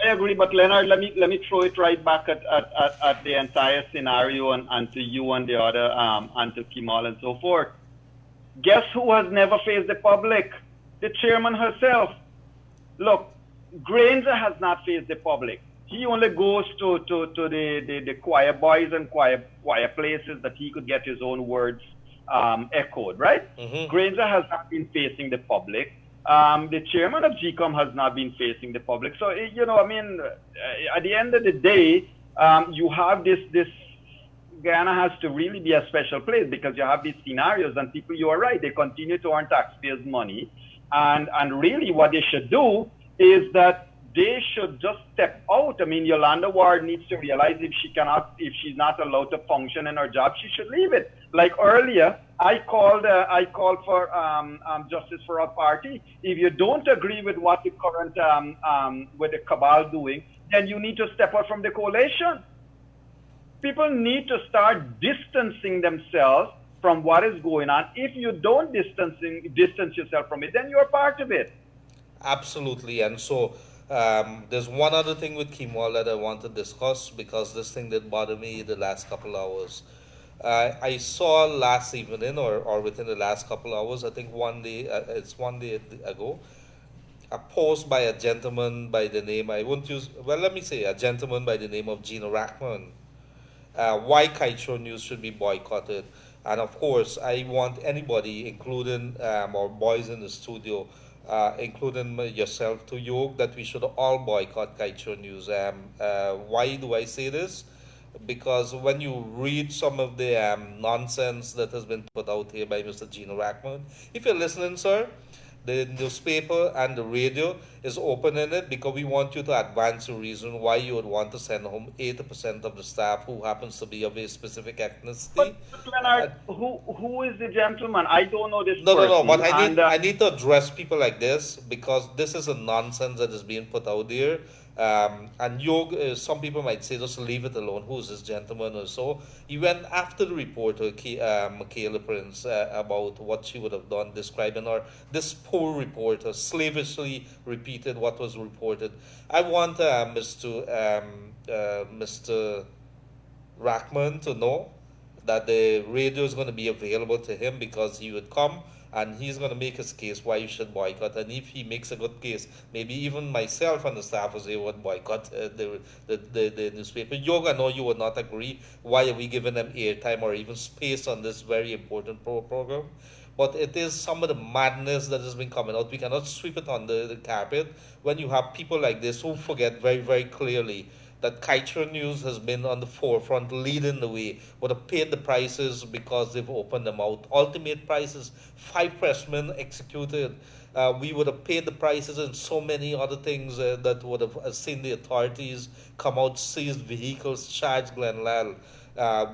I agree, but Leonard, let me throw it right back at the entire scenario and to you and the other and to Kimal and so forth. Guess who has never faced the public? The chairman herself. Look, Granger has not faced the public. He only goes to the choir boys and choir places that he could get his own words echoed, right? Granger has not been facing the public. The chairman of GCOM has not been facing the public. So, I mean, at the end of the day, you have this Guyana has to really be a special place because you have these scenarios and people, you are right, they continue to earn taxpayers' money. And really what they should do is that they should just step out. I mean, Yolanda Ward needs to realize if she's not allowed to function in her job, she should leave it. Like earlier, I called for justice for our party. If you don't agree with what the current with the cabal doing, then you need to step out from the coalition. People need to start distancing themselves from what is going on. If you don't distance yourself from it, then you're part of it. Absolutely. And so there's one other thing with Kimwal that I want to discuss because this thing did bother me the last couple hours. I saw last evening or within the last couple hours, I think one day ago, a post by a gentleman by the name, a gentleman by the name of Gina Rackman. Why Kite Show News should be boycotted. And of course, I want anybody, including our boys in the studio, including yourself to Yog, that we should all boycott Kite Show News. Why do I say this? Because when you read some of the nonsense that has been put out here by Mr. Gino Rackman, if you're listening, sir, the newspaper and the radio is opening it because we want you to advance the reason why you would want to send home 80% of the staff who happens to be of a specific ethnicity. But Leonard, who is the gentleman? I don't know this person. No. But I need to address people like this because this is a nonsense that is being put out there. And Yog, some people might say, just leave it alone. Who's this gentleman or so? He went after the reporter, Michaela Prince, about what she would have done, describing her. This poor reporter slavishly repeated what was reported. I want Mr. Rackman to know that the radio is going to be available to him because he would come and he's going to make his case why you should boycott. And if he makes a good case, maybe even myself and the staff will say would boycott the newspaper. Yog, I know you would not agree. Why are we giving them airtime or even space on this very important program? But it is some of the madness that has been coming out. We cannot sweep it under the carpet when you have people like this who forget very, very clearly that Kite News has been on the forefront, leading the way, would have paid the prices because they've opened them out. Ultimate prices, 5 pressmen executed. We would have paid the prices and so many other things that would have seen the authorities come out, seized vehicles, charged Glenn Lal.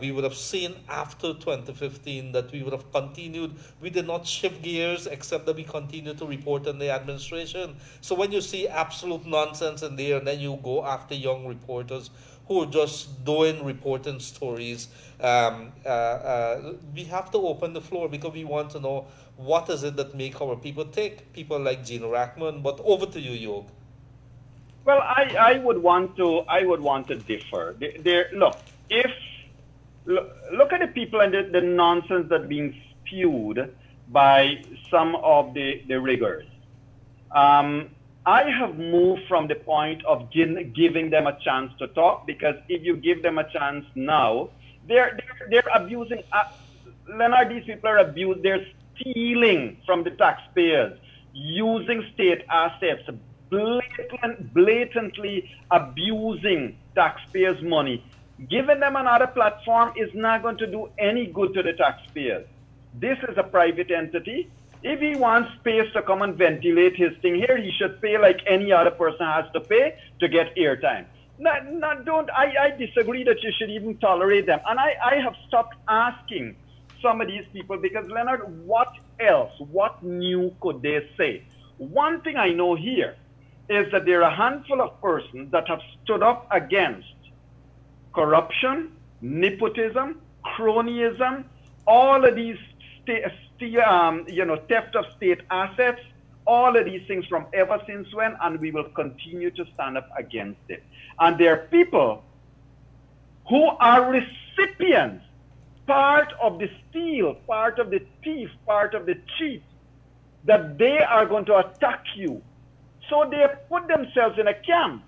We would have seen after 2015 that we would have continued. We did not shift gears except that we continued to report on the administration. So when you see absolute nonsense in there and then you go after young reporters who are just doing reporting stories, we have to open the floor because we want to know what is it that make our people tick, people like Gina Rackman. But over to you, Yog. Well, I would want to differ. Look at the people and the nonsense that's being spewed by some of the riggers. I have moved from the point of giving them a chance to talk because if you give them a chance now, they're abusing. Leonard, these people are abused. They're stealing from the taxpayers, using state assets, blatantly abusing taxpayers' money. Giving them another platform is not going to do any good to the taxpayers. This is a private entity. If he wants space to come and ventilate his thing here, he should pay like any other person has to pay to get airtime. I disagree that you should even tolerate them. And I have stopped asking some of these people because, Leonard, what else, what new could they say? One thing I know here is that there are a handful of persons that have stood up against corruption, nepotism, cronyism, all of these theft of state assets all of these things from ever since when, and we will continue to stand up against it. And there are people who are recipients, part of the steal, part of the thief, part of the cheat, that they are going to attack you. So they put themselves in a camp.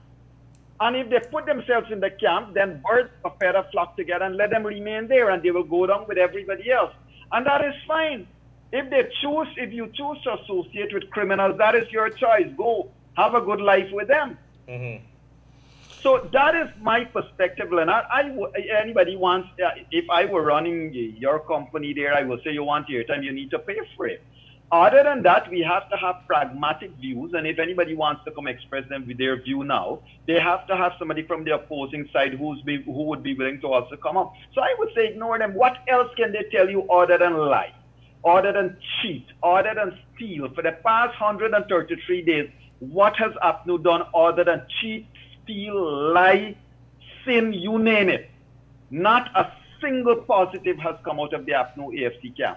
And if they put themselves in the camp, then birds of a feather flock together, and let them remain there, and they will go down with everybody else. And that is fine. If you choose to associate with criminals, that is your choice. Go have a good life with them. Mm-hmm. So that is my perspective, Leonard. Anybody wants, if I were running your company there, I would say you want airtime, you need to pay for it. Other than that, we have to have pragmatic views, and if anybody wants to come express them with their view now, they have to have somebody from the opposing side who would be willing to also come up. So I would say ignore them. What else can they tell you other than lie, other than cheat, other than steal? For the past 133 days, what has APNU done other than cheat, steal, lie, sin, you name it? Not a single positive has come out of the APNU AFC camp.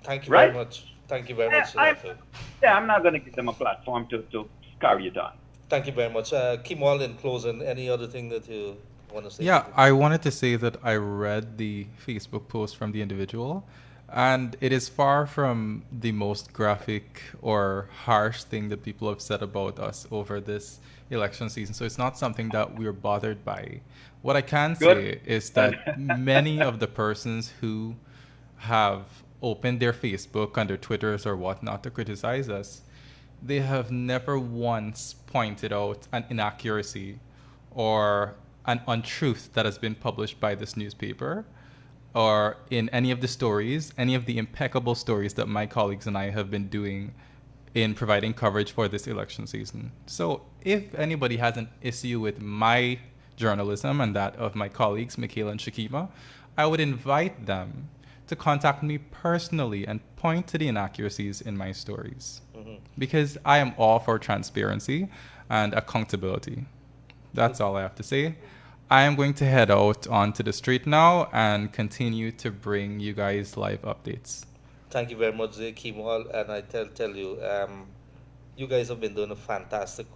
Thank you very much. Thank you very much. I'm not going to give them a platform to carry it on. Thank you very much. Kimal, in closing, any other thing that you want to say? Yeah, I wanted to say that I read the Facebook post from the individual, and it is far from the most graphic or harsh thing that people have said about us over this election season. So it's not something that we're bothered by. What I can say is that many of the persons who have opened their Facebook and their Twitters or whatnot to criticize us, they have never once pointed out an inaccuracy or an untruth that has been published by this newspaper or in any of the stories, any of the impeccable stories that my colleagues and I have been doing in providing coverage for this election season. So if anybody has an issue with my journalism and that of my colleagues, Michaela and Shakima, I would invite them to contact me personally and point to the inaccuracies in my stories. Mm-hmm. Because I am all for transparency and accountability. That's all I have to say. I am going to head out onto the street now and continue to bring you guys live updates. Thank you very much, Kimal. And I tell you, you guys have been doing a fantastic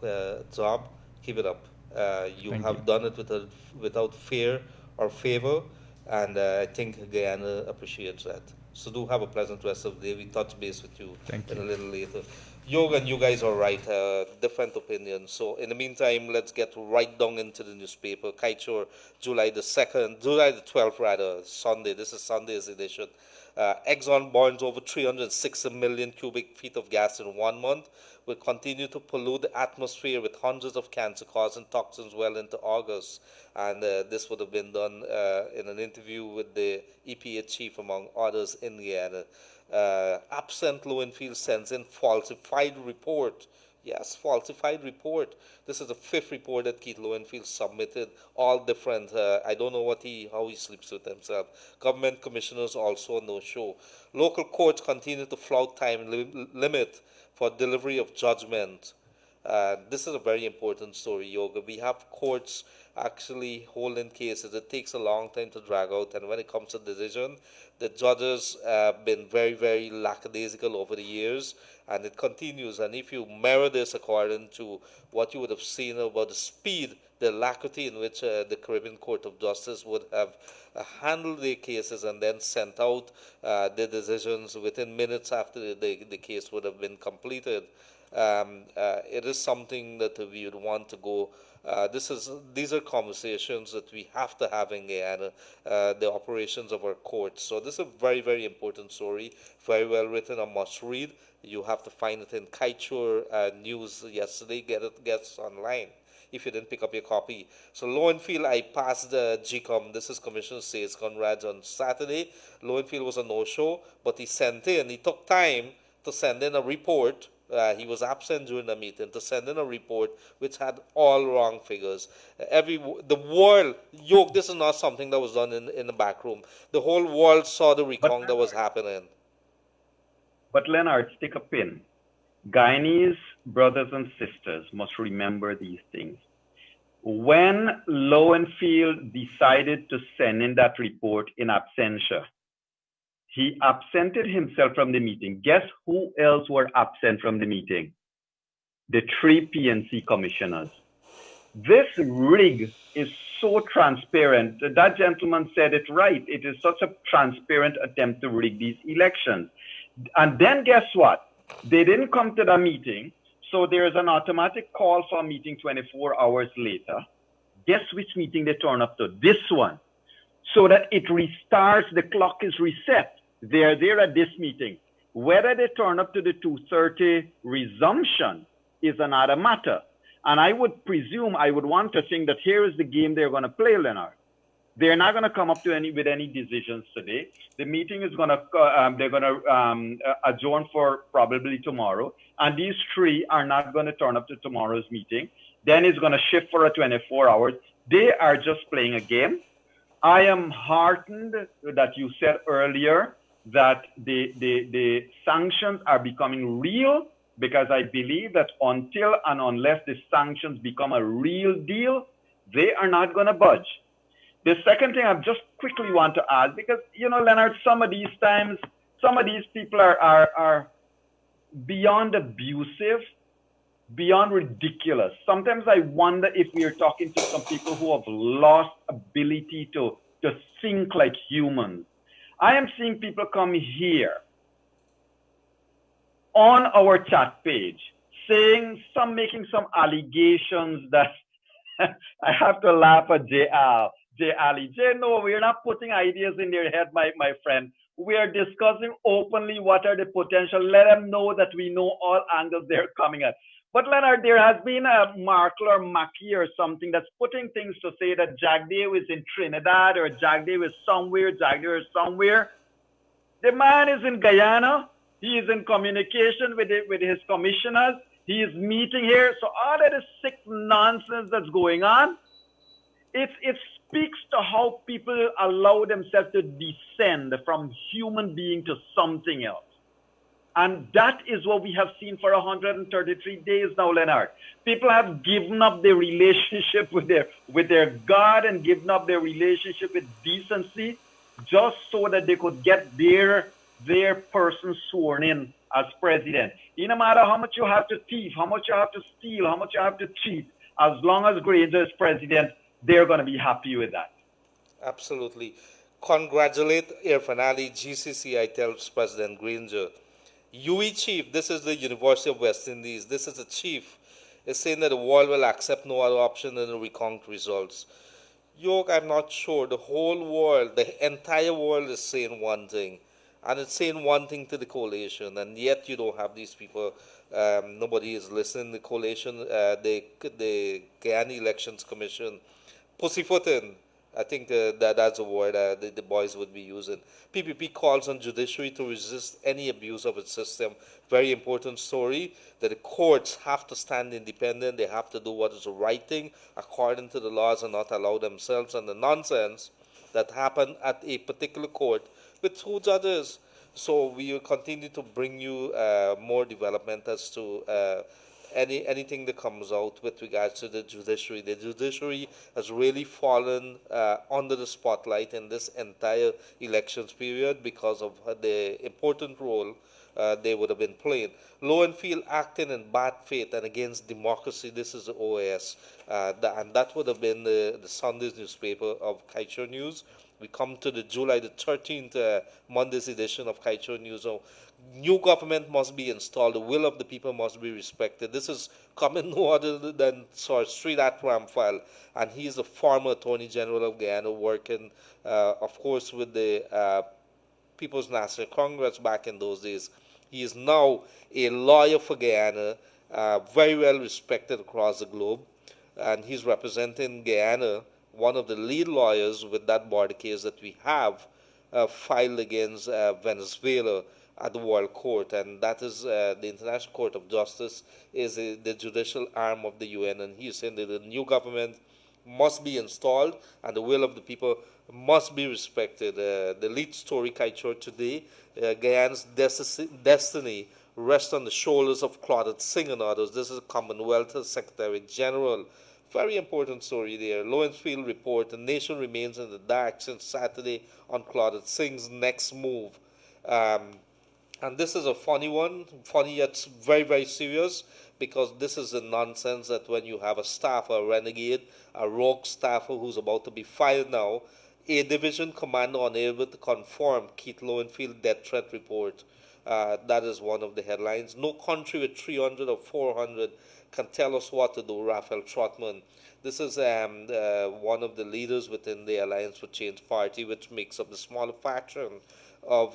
job. Keep it up. You have done it without fear or favor. And I think Guyana appreciates that. So do have a pleasant rest of the day. We touch base with you a little later. Yog and you guys are right, different opinions. So in the meantime, let's get right down into the newspaper. Kaichur, July the 12th rather, Sunday. This is Sunday's edition. Exxon burns over 306 million cubic feet of gas in 1 month. Will continue to pollute the atmosphere with hundreds of cancer-causing toxins well into August. And this would have been done in an interview with the EPA chief, among others, in Guyana. Absent Lowenfield sends in falsified report. Yes, falsified report. This is the 5th report that Keith Lowenfield submitted, all different. I don't know how he sleeps with himself. Government commissioners also no show. Local courts continue to flout time limit for delivery of judgment. This is a very important story, Yoga. We have courts actually holding cases. It takes a long time to drag out, and when it comes to decision, the judges have been very, very lackadaisical over the years, and it continues. And if you mirror this according to what you would have seen about the speed, the alacrity in which the Caribbean Court of Justice would have handled their cases and then sent out the decisions within minutes after the case would have been completed, it is something that we would want to go. These are conversations that we have to have in Guyana, the operations of our courts. So this is a very, very important story, very well written, a must read. You have to find it in Kaichur News yesterday. Get it online if you didn't pick up your copy. So Lowenfield, I passed the GCOM. This is Commissioner Says Conrad on Saturday. Lowenfield was a no-show, but he took time to send in a report. He was absent during the meeting to send in a report which had all wrong figures. The world, this is not something that was done in the back room. The whole world saw the recount that was happening. But Leonard, stick a pin. Guyanese brothers and sisters must remember these things. When Lowenfield decided to send in that report in absentia, He absented himself from the meeting. Guess who else were absent from the meeting? The 3 PNC commissioners. This rig is so transparent. That gentleman said it right. It is such a transparent attempt to rig these elections. And then guess what? They didn't come to the meeting, so there is an automatic call for a meeting 24 hours later. Guess which meeting they turn up to? This one. So that it restarts, the clock is reset. They're there at this meeting. Whether they turn up to the 2:30 resumption is another matter. And I would presume, I would want to think that here is the game they're going to play, Leonard. They're not going to come up to with any decisions today. The meeting is going to, they're going to adjourn for probably tomorrow. And these 3 are not going to turn up to tomorrow's meeting. Then it's going to shift for a 24 hours. They are just playing a game. I am heartened that you said earlier that the sanctions are becoming real, because I believe that until and unless the sanctions become a real deal, they are not going to budge. The second thing I just quickly want to add, because, you know, Leonard, some of these times, some of these people are beyond abusive, beyond ridiculous. Sometimes I wonder if we are talking to some people who have lost ability to think like humans. I am seeing people come here on our chat page making some allegations that I have to laugh at Jay Ali. Jay, no, we're not putting ideas in their head, my friend. We are discussing openly what are the potential. Let them know that we know all angles they're coming at. But Leonard, there has been a Markle or Mackie or something that's putting things to say that Jagdeo is in Trinidad or Jagdeo is somewhere. The man is in Guyana. He is in communication with his commissioners. He is meeting here. So all of this sick nonsense that's going on, it speaks to how people allow themselves to descend from human being to something else. And that is what we have seen for 133 days now, Leonard. People have given up their relationship with their God and given up their relationship with decency just so that they could get their person sworn in as president. No matter how much you have to thief, how much you have to steal, how much you have to cheat, as long as Granger is president, they're going to be happy with that. Absolutely. Congratulate Irfan Ali, GCCI tells President Granger. UE chief, this is the University of West Indies, this is the chief, is saying that the world will accept no other option than to recount results. Yog, I'm not sure. The whole world, the entire world is saying one thing. And it's saying one thing to the coalition, and yet you don't have these people. Nobody is listening. The coalition, the Guyana Elections Commission, pussyfooting. I think that's a word the boys would be using. PPP calls on judiciary to resist any abuse of its system. Very important story that the courts have to stand independent. They have to do what is the right thing according to the laws and not allow themselves and the nonsense that happened at a particular court with 2 judges. So we will continue to bring you more development as to anything that comes out with regards to the judiciary. The judiciary has really fallen under the spotlight in this entire elections period because of the important role they would have been playing. Lowenfield acting in bad faith and against democracy. This is the OAS. And that would have been the Sunday's newspaper of Kaichur News. We come to the July the 13th, Monday's edition of Kaichur News. So, new government must be installed. The will of the people must be respected. This is coming no other than Sir Sridat Ramphal, and he is the former Attorney General of Guyana, working, of course, with the People's National Congress back in those days. He is now a lawyer for Guyana, very well respected across the globe, and he's representing Guyana, one of the lead lawyers with that border case that we have filed against Venezuela at the World Court, and that is the International Court of Justice is the judicial arm of the UN, and he's saying that the new government must be installed and the will of the people must be respected. The lead story, Kaichur, today, Guyana's destiny rests on the shoulders of Claudette Singh and others. This is Commonwealth Secretary General. Very important story there. Lowenfield report, the nation remains in the dark since Saturday on Claudette Singh's next move. And this is a funny one, funny yet very, very serious, because this is the nonsense that when you have a staffer, a renegade, a rogue staffer who's about to be fired now, a division commander unable to confirm Keith Lowenfield death threat report. That is one of the headlines. No country with 300 or 400 can tell us what to do, Raphael Trotman. This is one of the leaders within the Alliance for Change Party, which makes up the smaller faction of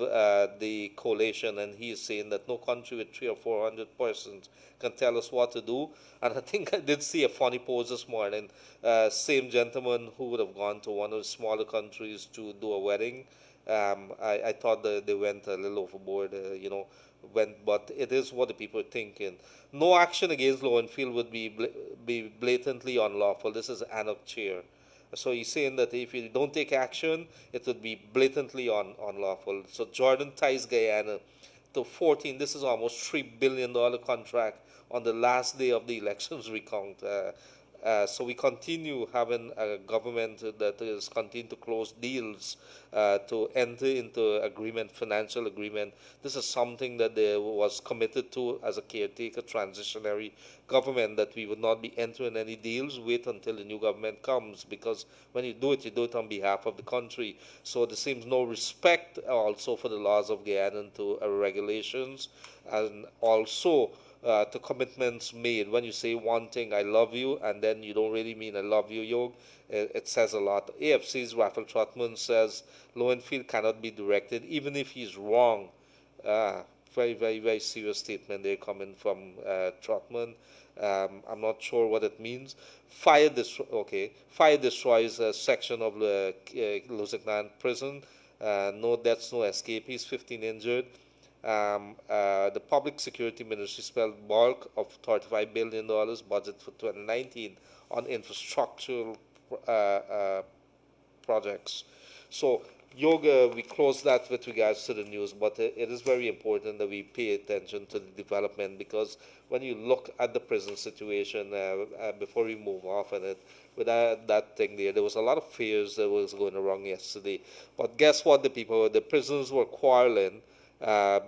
the coalition, and he is saying that no country with 300 or 400 persons can tell us what to do. And I think I did see a funny post this morning. Same gentleman who would have gone to one of the smaller countries to do a wedding. I thought that they went a little overboard, but it is what the people are thinking. No action against Lowenfield would be blatantly unlawful. This is Anok Chair. So he's saying that if you don't take action, it would be blatantly unlawful. So Jordan ties Guyana to 14. This is almost $3 billion contract on the last day of the elections recount. So we continue having a government that is continuing to close deals to enter into agreement, financial agreement. This is something that they was committed to as a caretaker, transitionary government, that we would not be entering any deals, wait until the new government comes, because when you do it on behalf of the country. So there seems no respect also for the laws of Guyana, to regulations, and also to commitments made. When you say one thing, I love you, and then you don't really mean I love you, Yog, it says a lot. AFC's Raphael Trotman says Lowenfield cannot be directed, even if he's wrong. Very, very, very serious statement there coming from Trotman. I'm not sure what it means. Fire destroys a section of the Lusignan prison. No deaths, no escapees, 15 injured. The Public Security Ministry spent bulk of $35 billion budget for 2019 on infrastructural projects. So, Yoga, we close that with regards to the news, but it is very important that we pay attention to the development, because when you look at the prison situation, before we move off on it, with that thing there was a lot of fears that was going wrong yesterday. But guess what, the prisoners were quarreling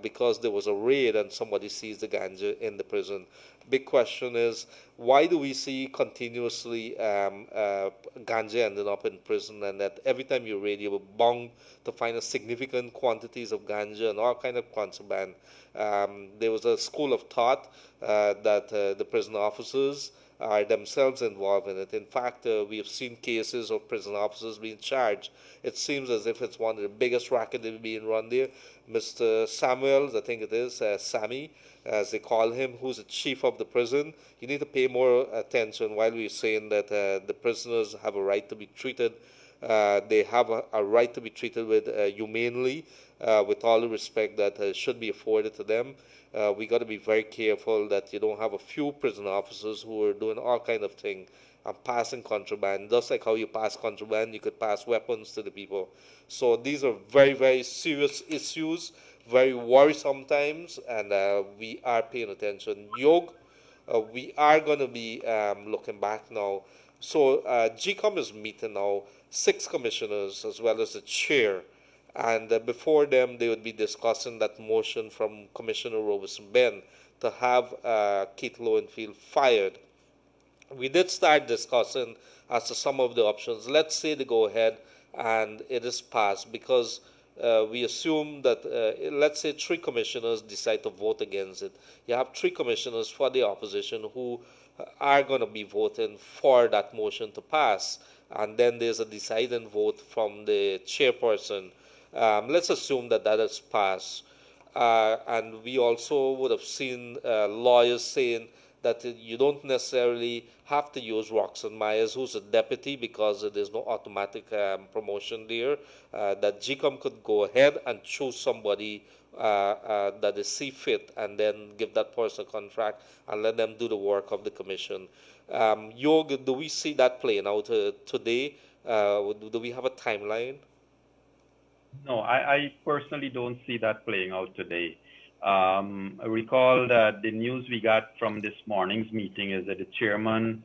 because there was a raid and somebody seized the ganja in the prison. Big question is, why do we see continuously ganja ending up in prison, and that every time you raid, you were bound to find a significant quantities of ganja and all kind of contraband? There was a school of thought that the prison officers are themselves involved in it. In fact, we have seen cases of prison officers being charged. It seems as if it's one of the biggest rackets that being run there. Mr. Samuels, I think it is, Sammy, as they call him, who's the chief of the prison. You need to pay more attention while we're saying that the prisoners have a right to be treated. They have a right to be treated with humanely, with all the respect that should be afforded to them. We got to be very careful that you don't have a few prison officers who are doing all kind of things and passing contraband. Just like how you pass contraband, you could pass weapons to the people. So these are very, very serious issues, very worrisome times, and we are paying attention. Yog, we are going to be looking back now. So GCOM is meeting now, 6 commissioners as well as the chair. And before them, they would be discussing that motion from Commissioner Robertson Ben to have Keith Lowenfield fired. We did start discussing as to some of the options. Let's say they go ahead and it is passed, because we assume that, let's say 3 commissioners decide to vote against it. You have 3 commissioners for the opposition who are going to be voting for that motion to pass. And then there's a deciding vote from the chairperson. Let's assume that that has passed. And we also would have seen lawyers saying that you don't necessarily have to use Roxanne Myers, who's a deputy, because there's no automatic promotion there, that GCOM could go ahead and choose somebody that they see fit, and then give that person a contract and let them do the work of the commission. Yog, do we see that playing out today? Do we have a timeline? No, I personally don't see that playing out today. I recall that the news we got from this morning's meeting is that the chairman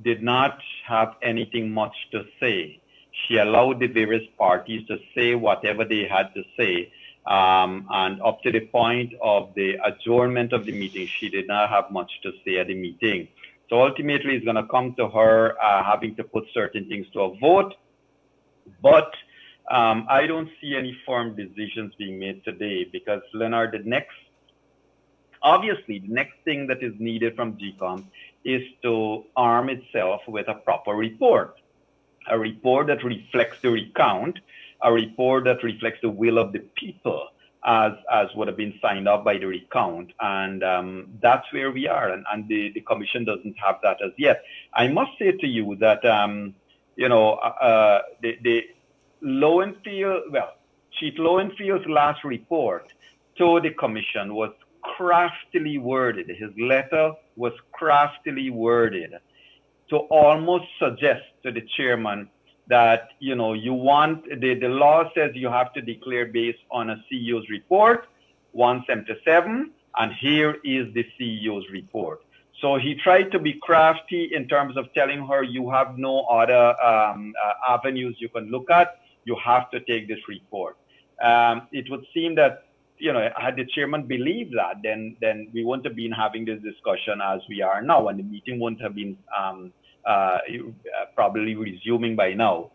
did not have anything much to say. She allowed the various parties to say whatever they had to say, And up to the point of the adjournment of the meeting, she did not have much to say at the meeting. So ultimately, it's going to come to her having to put certain things to a vote. But I don't see any firm decisions being made today because, Leonard, obviously, the next thing that is needed from GCOM is to arm itself with a proper report, a report that reflects the recount, a report that reflects the will of the people as would have been signed up by the recount. And that's where we are. And the commission doesn't have that as yet. I must say to you that, the Chief Lowenfield's last report to the commission was craftily worded. His letter was craftily worded to almost suggest to the chairman that, you want, the law says you have to declare based on a CEO's report, 177, and here is the CEO's report. So he tried to be crafty in terms of telling her you have no other avenues you can look at. You have to take this report. It would seem that, had the chairman believed that, then we wouldn't have been having this discussion as we are now, and the meeting wouldn't have been probably resuming by now.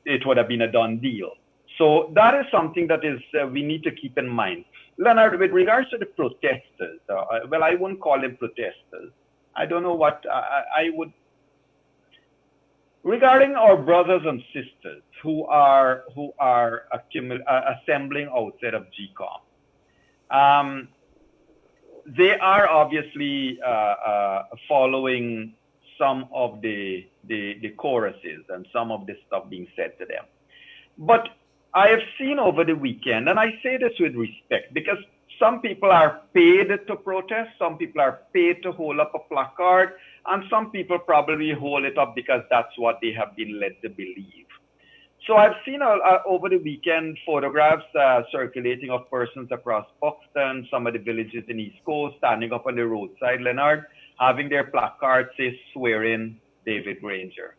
It would have been a done deal. So that is something that is we need to keep in mind. Leonard, with regards to the protesters, I wouldn't call them protesters. I don't know what I would. Regarding our brothers and sisters who are assembling outside of GCOM, they are obviously following some of the choruses and some of the stuff being said to them. But I have seen over the weekend, and I say this with respect, because some people are paid to protest, some people are paid to hold up a placard, and some people probably hold it up because that's what they have been led to believe. So I've seen over the weekend photographs circulating of persons across Buxton, some of the villages in East Coast, standing up on the roadside, Leonard, having their placards say, "Swear in David Granger."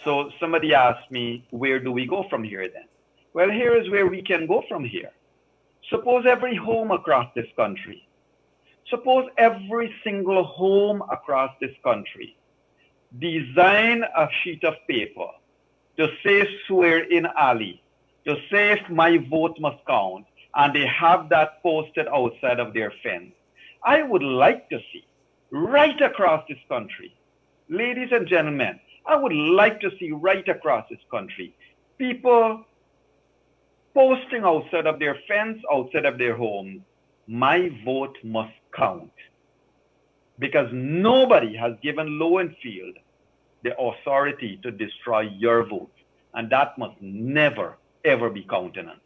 So somebody asked me, where do we go from here then? Well, here is where we can go from here. Suppose every home across this country, suppose every single home across this country design a sheet of paper to say "Swear in Ali," to say "If my vote must count," and they have that posted outside of their fence. I would like to see right across this country, ladies and gentlemen, I would like to see right across this country people posting outside of their fence, outside of their homes, "My vote must count." Because nobody has given Lowenfield the authority to destroy your vote. And that must never, ever be countenanced.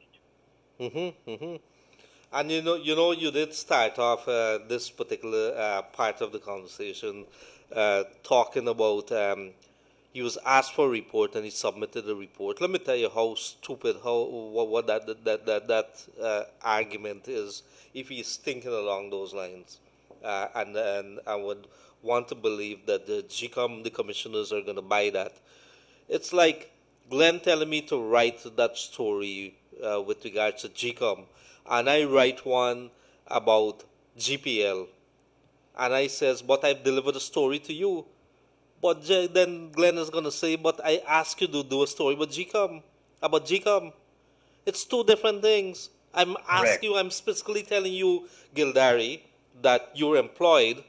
And you did start off this particular part of the conversation talking about he was asked for a report and he submitted a report. Let me tell you how stupid, what that argument is, if he's thinking along those lines. And I would want to believe that the GCOM, the commissioners, are going to buy that. It's like Glenn telling me to write that story with regards to GCOM, and I write one about GPL, and I says, "But I've delivered a story to you." But then Glenn is going to say, "But I asked you to do a story about GCOM. It's two different things. I'm asking you, I'm specifically telling you, Gildarie, that you're employed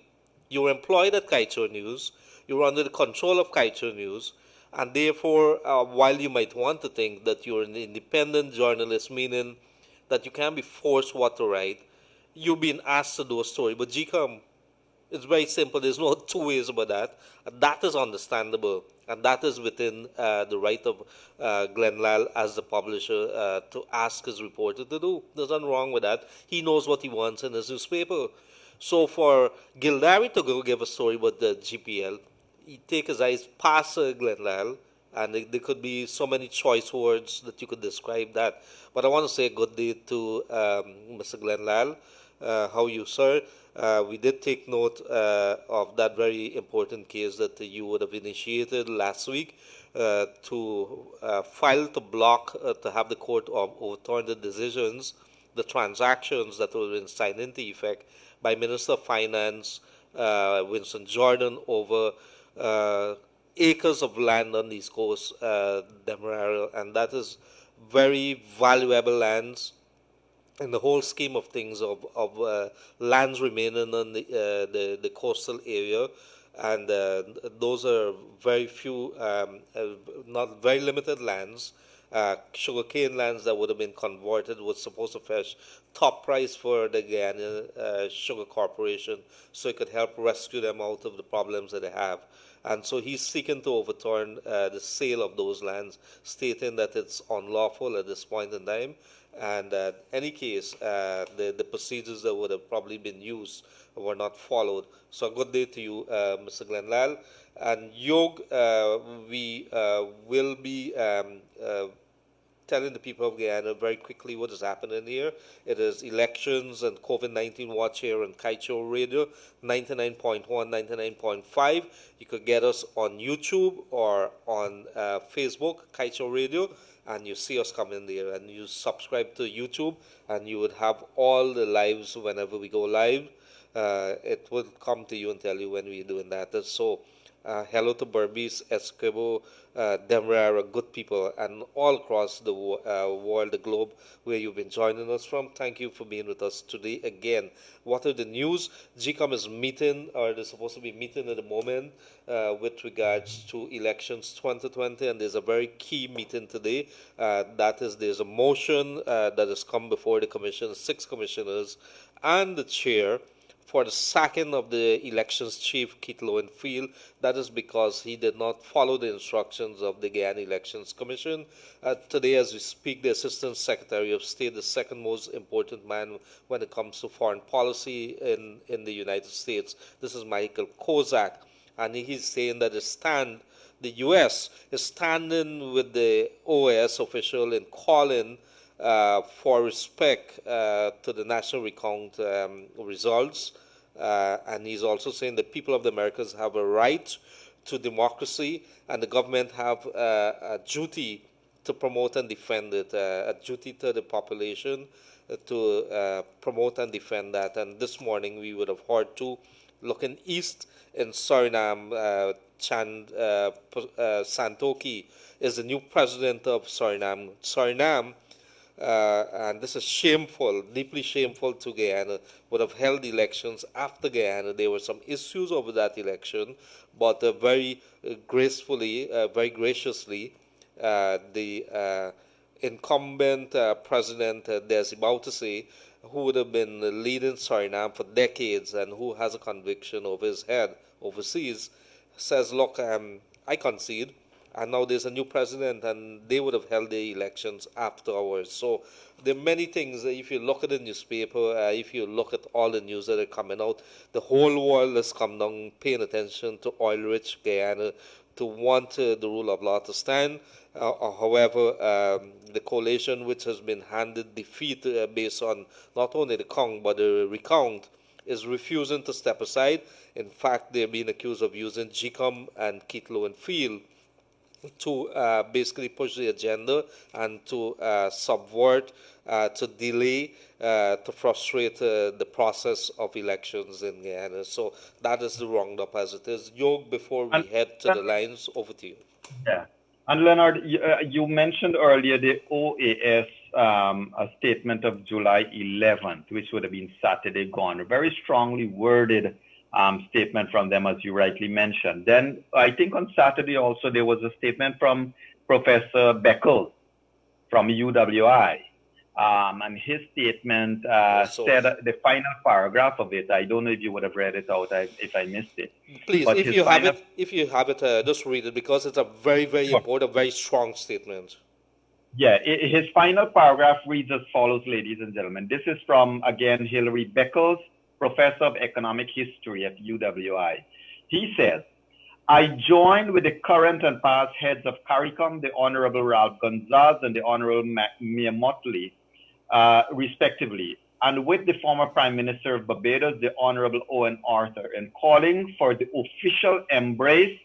at Kaito News, you're under the control of Kaito News, and therefore, while you might want to think that you're an independent journalist, meaning that you can't be forced what to write, you're being asked to do a story about GCOM. It's very simple. There's no two ways about that. And that is understandable. And that is within the right of Glenn Lal as the publisher to ask his reporter to do. There's nothing wrong with that. He knows what he wants in his newspaper. So for Gildarie to go give a story about the GPL, he take his eyes past Glenn Lal, and there could be so many choice words that you could describe that. But I want to say good day to Mr. Glenn Lal. How are you, sir? We did take note of that very important case that you would have initiated last week to file to block, to have the court overturn the decisions, the transactions that were been signed into effect by Minister of Finance Winston Jordan over acres of land on the East Coast, Demerara, and that is very valuable lands in the whole scheme of things of lands remaining on the coastal area, and those are very few, not very limited lands. Sugarcane lands that would have been converted was supposed to fetch top price for the Guyana Sugar Corporation, so it could help rescue them out of the problems that they have. And so he's seeking to overturn the sale of those lands, stating that it's unlawful at this point in time. And in any case, the procedures that would have probably been used were not followed. So a good day to you, Mr. Glenlal. And Yog, we will be telling the people of Guyana very quickly what is happening here. It is elections and COVID-19 watch here on Kaicho Radio, 99.1, 99.5. You could get us on YouTube or on Facebook, Kaicho Radio, and you see us coming there. And you subscribe to YouTube, and you would have all the lives whenever we go live. It will come to you and tell you when we're doing that. So hello to Berbice, Esquibo, Demerara, good people, and all across the world, the globe, where you've been joining us from. Thank you for being with us today again. What are the news? GCOM is meeting, or they're supposed to be meeting at the moment with regards to elections 2020, and there's a very key meeting today. That is, there's a motion that has come before the commission, 6 commissioners, and the chair for the sacking of the elections chief, Keith Lowenfield. That is because he did not follow the instructions of the Guyana Elections Commission. Today, as we speak, the Assistant Secretary of State, the second most important man when it comes to foreign policy in the United States, this is Michael Kozak, and he's saying that the U.S. is standing with the OAS official in calling for respect to the national recount results. And he's also saying the people of the Americas have a right to democracy, and the government have a duty to promote and defend it, a duty to the population to promote and defend that. And this morning we would have heard too, looking east in Suriname, Chand Santoki is the new president of Suriname. Suriname, and this is shameful, deeply shameful to Guyana, would have held elections after Guyana. There were some issues over that election, but very gracefully, very graciously, the incumbent president, Desi Bouterse, who would have been leading Suriname for decades and who has a conviction over his head overseas, says, look, I concede, and now there's a new president, and they would have held the elections after ours. So there are many things. If you look at the newspaper, if you look at all the news that are coming out, the whole world has come down paying attention to oil-rich Guyana, to want the rule of law to stand. However, the coalition, which has been handed defeat based on not only the count but the recount, is refusing to step aside. In fact, they're being accused of using GCOM and Keith Lowenfield to basically push the agenda and to subvert, to delay, to frustrate the process of elections in Guyana. So that is the roundup as it is. Yog, before we head to the lines, over to you. Yeah. And Leonard, you mentioned earlier the OAS a statement of July 11th, which would have been Saturday gone, a very strongly worded statement from them, as you rightly mentioned. Then I think on Saturday also there was a statement from Professor Beckles from UWI. And his statement said the final paragraph of it. I don't know if you would have read it out if I missed it. Please, but if you have it, just read it, because it's a very, very important, very strong statement. Yeah, his final paragraph reads as follows, ladies and gentlemen. This is from, again, Hilary Beckles, Professor of Economic History at UWI. He says, I join with the current and past heads of CARICOM, the Honorable Ralph Gonzalez and the Honorable Mia Motley, respectively, and with the former Prime Minister of Barbados, the Honorable Owen Arthur, in calling for the official embrace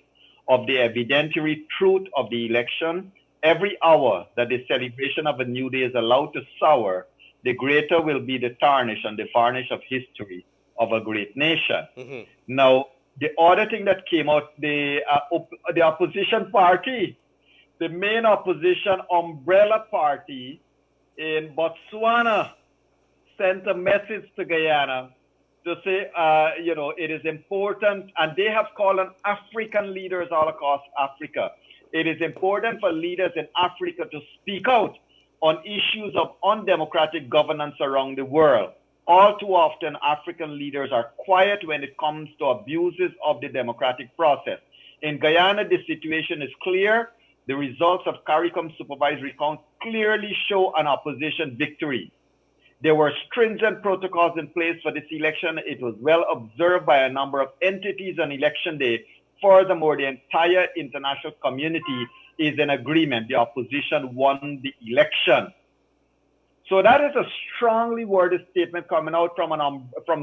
of the evidentiary truth of the election. Every hour that the celebration of a new day is allowed to sour, the greater will be the tarnish and the varnish of history of a great nation. Now, the other thing that came out, the opposition party, the main opposition umbrella party in Botswana, sent a message to Guyana to say, it is important, and they have called on African leaders all across Africa. It is important for leaders in Africa to speak out on issues of undemocratic governance around the world. All too often, African leaders are quiet when it comes to abuses of the democratic process. In Guyana, the situation is clear. The results of CARICOM supervisory count clearly show an opposition victory. There were stringent protocols in place for this election. It was well observed by a number of entities on election day. Furthermore, the entire international community is in agreement. The opposition won the election. So that is a strongly worded statement coming out from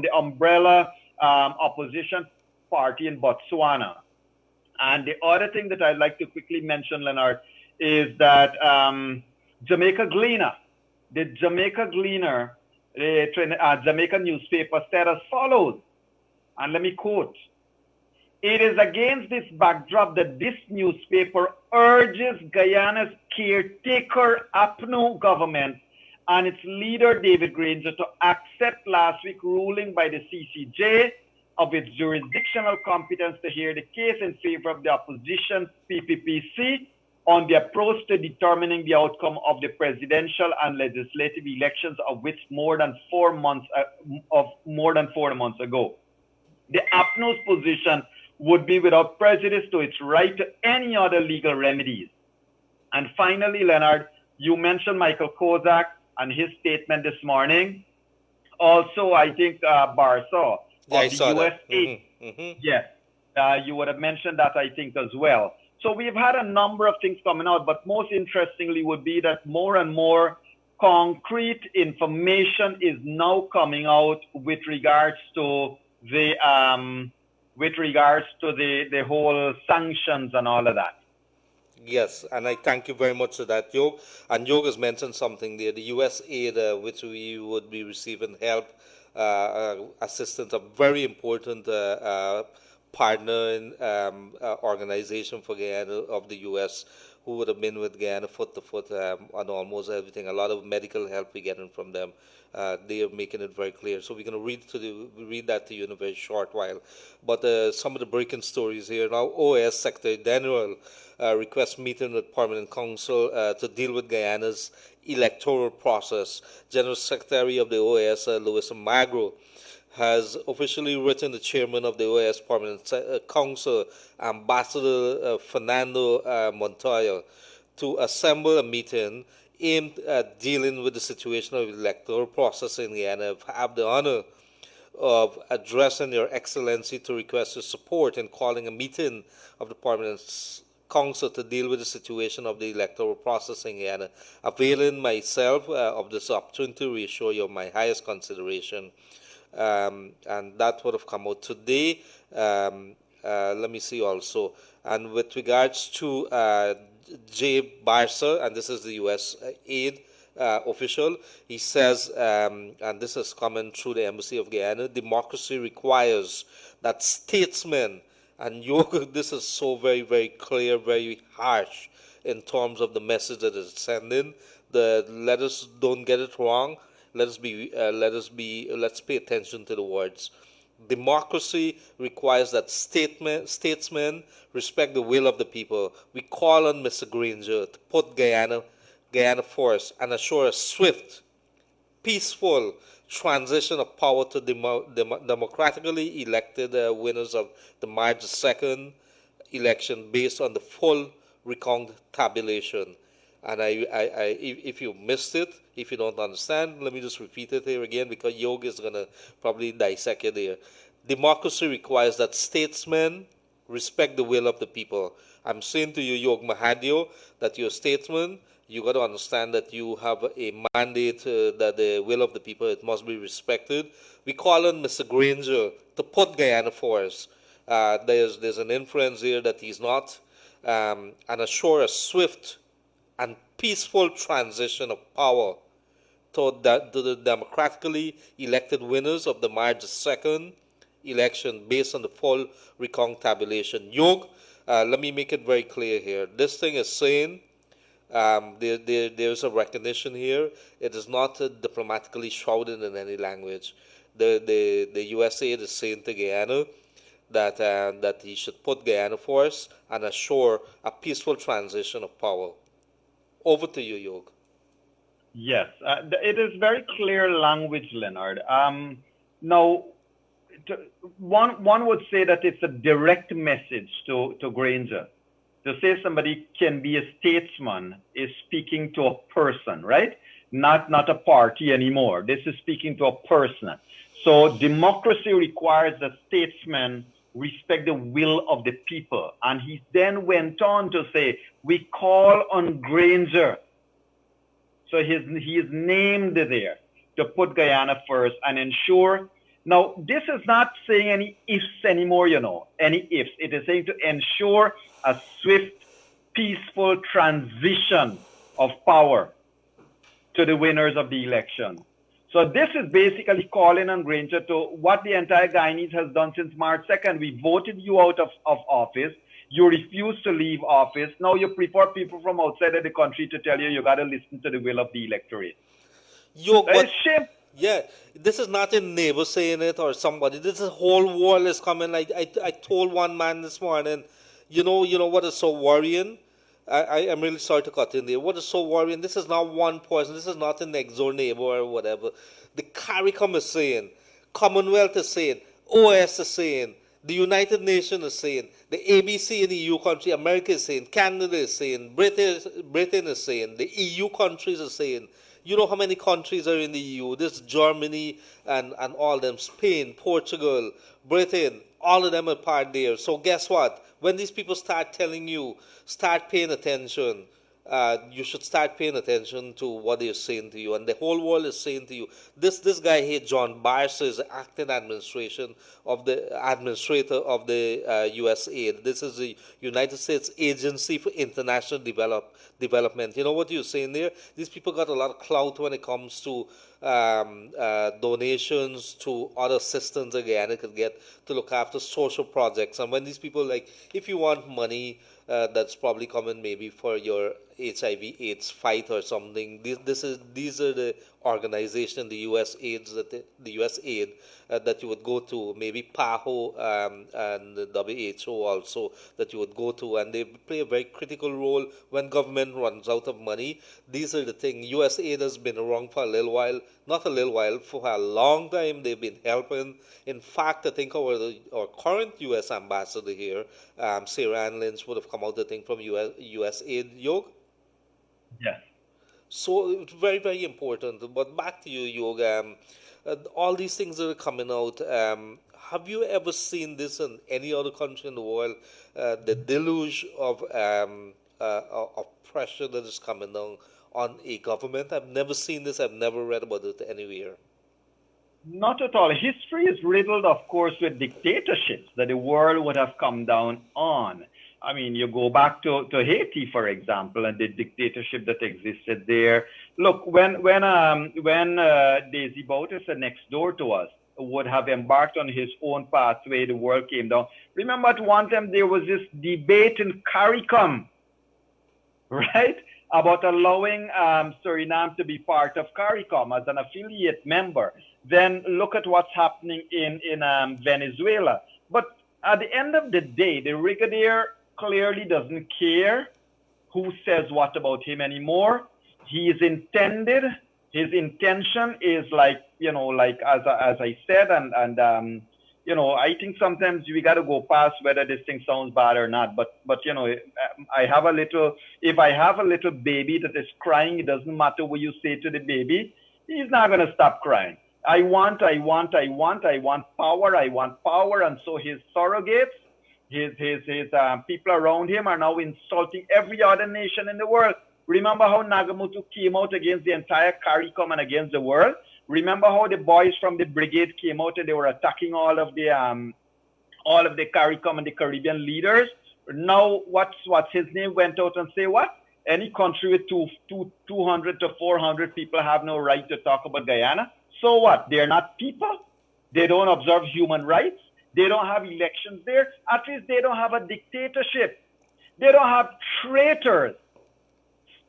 the umbrella opposition party in Botswana. And the other thing that I'd like to quickly mention, Leonard, is that Jamaica Gleaner, the Jamaica Gleaner, the Jamaica newspaper said as follows, and let me quote, "It is against this backdrop that this newspaper urges Guyana's caretaker APNO government and its leader, David Granger, to accept last week's ruling by the CCJ of its jurisdictional competence to hear the case in favor of the opposition PPPC on the approach to determining the outcome of the presidential and legislative elections of which more than 4 months ago. The APNO's position would be without prejudice to its right to any other legal remedies." And finally, Leonard, you mentioned Michael Kozak and his statement this morning. Also, I think Barsaw of the USA. Yes, you would have mentioned that, I think, as well. So we've had a number of things coming out, but most interestingly would be that more and more concrete information is now coming out with regards to the whole sanctions and all of that. Yes, and I thank you very much for that, Yog. And Yog has mentioned something there. The U.S. aid, which we would be receiving help, assistance, a very important partner in organization for Guyana of the U.S., who would have been with Guyana foot to foot on almost everything. A lot of medical help we're getting from them. They are making it very clear. So we're going to read that to you in a very short while. But some of the breaking stories here now. OAS Secretary General requests meeting with Permanent Council to deal with Guyana's electoral process. General Secretary of the OAS, Louis Magro, has officially written the chairman of the OAS Permanent Council, Ambassador Fernando Montoya, to assemble a meeting aimed at dealing with the situation of electoral process in Guyana. I have the honor of addressing Your Excellency to request your support in calling a meeting of the Permanent Council to deal with the situation of the electoral process in Guyana. Availing myself of this opportunity to reassure you of my highest consideration. And that would have come out today. Let me see also. And with regards to Jay Barser, and this is the U.S. aid official, he says, and this is coming through the Embassy of Guyana, democracy requires that statesmen, and this is so very, very clear, very harsh in terms of the message that it's sending. Let us don't get it wrong. Let's pay attention to the words. Democracy requires that statesmen respect the will of the people. We call on Mr. Granger to put Guyana first and assure a swift, peaceful transition of power to democratically elected winners of the March 2nd election based on the full recount tabulation. And if you missed it, if you don't understand, let me just repeat it here again, because Yog is going to probably dissect it there. Democracy requires that statesmen respect the will of the people. I'm saying to you, Yog Mahadeo, that you're a statesman, you got to understand that you have a mandate that the will of the people, it must be respected. We call on Mr. Granger to put Guyana first. There's an inference here that he's not, and assure a swift and peaceful transition of power to the democratically elected winners of the March 2nd election based on the full recount tabulation. Yog, let me make it very clear here. This thing is saying there's a recognition here. It is not diplomatically shrouded in any language. The USA is saying to Guyana that he should put Guyana first and assure a peaceful transition of power. Over to you, Yog. Yes, it is very clear language, Leonard. Now, one would say that it's a direct message to Granger. To say somebody can be a statesman is speaking to a person, right? Not a party anymore. This is speaking to a person. So democracy requires that statesmen respect the will of the people. And he then went on to say, we call on Granger. So he is named there to put Guyana first and ensure. Now, this is not saying any ifs anymore, any ifs. It is saying to ensure a swift, peaceful transition of power to the winners of the election. So this is basically calling on Granger to what the entire Guyanese has done since March 2nd. We voted you out of office. You refuse to leave office. Now you prefer people from outside of the country to tell you got to listen to the will of the electorate. Shame. Yeah, this is not a neighbor saying it or somebody. This is whole world is coming. Like I told one man this morning, you know what is so worrying? I am really sorry to cut in there. What is so worrying? This is not one person. This is not a next door neighbor or whateber. The CARICOM is saying, Commonwealth is saying, OS is saying, the United Nations is saying, the ABC in the EU country, America is saying, Canada is saying, Britain is saying, the EU countries are saying. You know how many countries are in the EU? This Germany and all them, Spain, Portugal, Britain, all of them are part there. So guess what? When these people start telling you, start paying attention, you should start paying attention to what they're saying to you. And the whole world is saying to you, this guy here, John Barcer, is the acting administrator of the USAID. This is the United States Agency for International Development. You know what you're saying there? These people got a lot of clout when it comes to donations to other assistance again it could get to look after social projects. And when these people, like, if you want money that's probably coming maybe for your HIV/AIDS fight or something, these are the organization, the USAID that you would go to, maybe PAHO and the WHO also that you would go to, and they play a very critical role when government runs out of money. These are the things. USAID has been around for a little while, not a little while, for a long time. They've been helping. In fact, I think our current U.S. ambassador here, Sarah Ann Lynch, would have come out, I think, from USAID. Yog? Yes. So it's very, very important. But back to you, Yog. All these things that are coming out, have you ever seen this in any other country in the world? The deluge of pressure that is coming down on a government? I've never seen this. I've never read about it anywhere. Not at all. History is riddled, of course, with dictatorships that the world would have come down on. I mean, you go back to Haiti, for example, and the dictatorship that existed there. Look, when Daisy Bautista next door to us would have embarked on his own pathway, the world came down. Remember at one time there was this debate in CARICOM, right, about allowing Suriname to be part of CARICOM as an affiliate member. Then look at what's happening in Venezuela. But at the end of the day, the brigadier clearly doesn't care who says what about him anymore. His intention is like as I said, and I think sometimes we got to go past whether this thing sounds bad or not. But if I have a little baby that is crying, it doesn't matter what you say to the baby, he's not going to stop crying. I want power, and so his surrogates, his people around him are now insulting every other nation in the world. Remember how Nagamutu came out against the entire CARICOM and against the world? Remember how the boys from the brigade came out and they were attacking all of the CARICOM and the Caribbean leaders? Now, what's his name went out and say what? Any country with 200 to 400 people have no right to talk about Guyana. So what? They're not people. They don't observe human rights. They don't have elections there. At least they don't have a dictatorship. They don't have traitors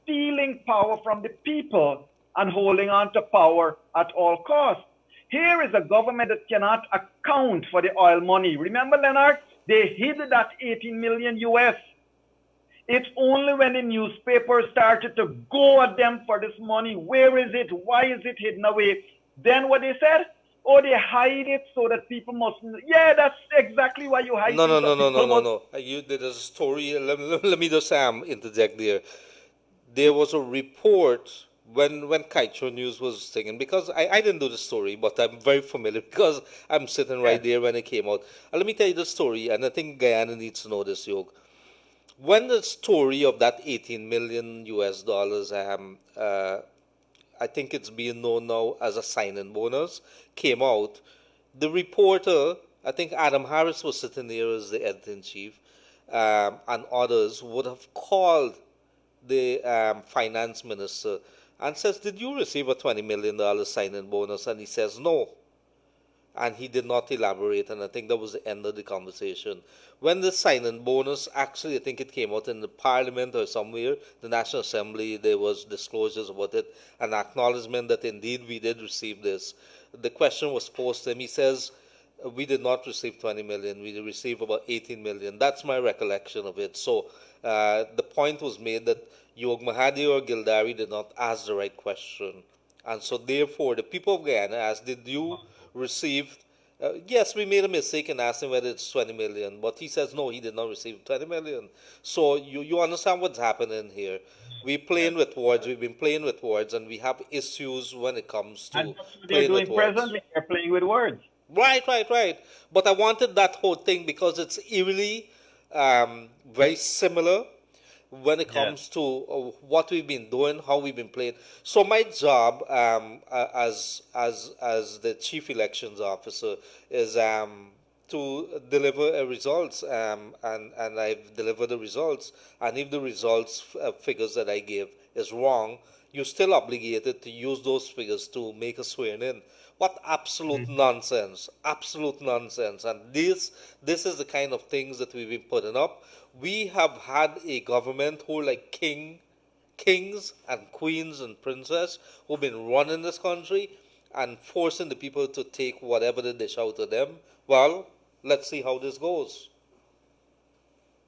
stealing power from the people and holding on to power at all costs. Here is a government that cannot account for the oil money. Remember, Leonard, they hid that 18 million US. It's only when the newspapers started to go at them for this money. Where is it? Why is it hidden away? Then what they said? Oh, they hide it so that people must. Yeah, that's exactly why you hide it. No. You did a story. Let me just interject there. There was a report when Kaitro News was thinking, because I didn't do the story, but I'm very familiar because I'm sitting right there when it came out. And let me tell you the story, and I think Guyana needs to know this, Yog. When the story of that 18 million US dollars, I think it's being known now as a sign-in bonus, came out, the reporter, I think Adam Harris was sitting there as the editor-in-chief, and others would have called the finance minister and says, did you receive a $20 million sign-in bonus? And he says, no. And he did not elaborate, and I think that was the end of the conversation. When the sign-in bonus, actually, I think it came out in the parliament or somewhere, the National Assembly, there was disclosures about it, an acknowledgement that indeed we did receive this. The question was posed to him. He says, we did not receive 20 million, we received about 18 million. That's my recollection of it. So the point was made that Yog Mahadeo or Gildarie did not ask the right question. And so therefore, the people of Guyana asked, did you receive, yes, we made a mistake in asking whether it's 20 million, but he says, no, he did not receive 20 million. So you understand what's happening here. We're playing with words, we've been playing with words, and we have issues when it comes to and that's what they're doing presently, they're playing with words. Right. But I wanted that whole thing because it's eerily very similar when it comes to what we've been doing, how we've been playing. So my job as the chief elections officer is to deliver results, and I've delivered the results. And if the results figures that I give is wrong, you're still obligated to use those figures to make a swearing in. What absolute nonsense, absolute nonsense. And this is the kind of things that we've been putting up. We have had a government who are like kings and queens and princes who've been running this country and forcing the people to take whatever they dish out to them. Well, let's see how this goes.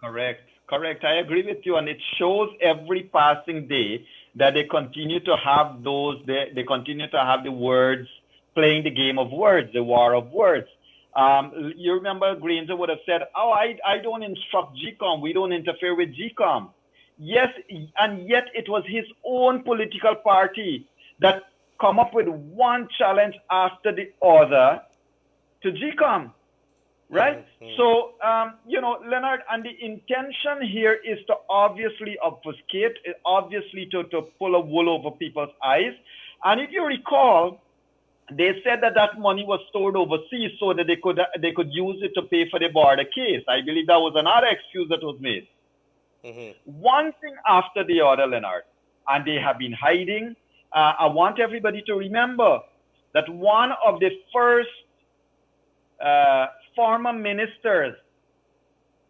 Correct. I agree with you. And it shows every passing day that they continue to have they continue to have the words, playing the game of words, the war of words. You remember Granger would have said, oh, I don't instruct GCOM. We don't interfere with GCOM. Yes, and yet it was his own political party that come up with one challenge after the other to GCOM, right? So, Leonard, and the intention here is to obviously obfuscate, obviously to pull a wool over people's eyes. And if you recall, they said that money was stored overseas so that they could use it to pay for the border case. I believe that was another excuse that was made. One thing after the other, Leonard, and they have been hiding. I want everybody to remember that one of the first former ministers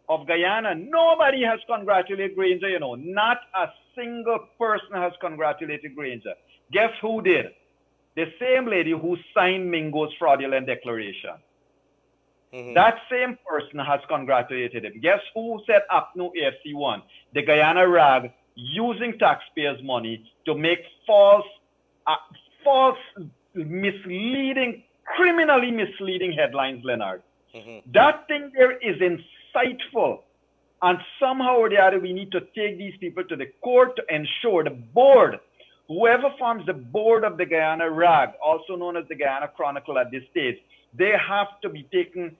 of Guyana, nobody has congratulated Granger, not a single person has congratulated Granger. Guess who did? The same lady who signed Mingo's fraudulent declaration. That same person has congratulated him. Guess who set up no AFC1? The Guyana RAG using taxpayers' money to make false, misleading, criminally misleading headlines, Leonard. That thing there is insightful. And somehow or the other, we need to take these people to the court to ensure the board, whoever forms the board of the Guyana RAG, also known as the Guyana Chronicle at this stage, they have to be taken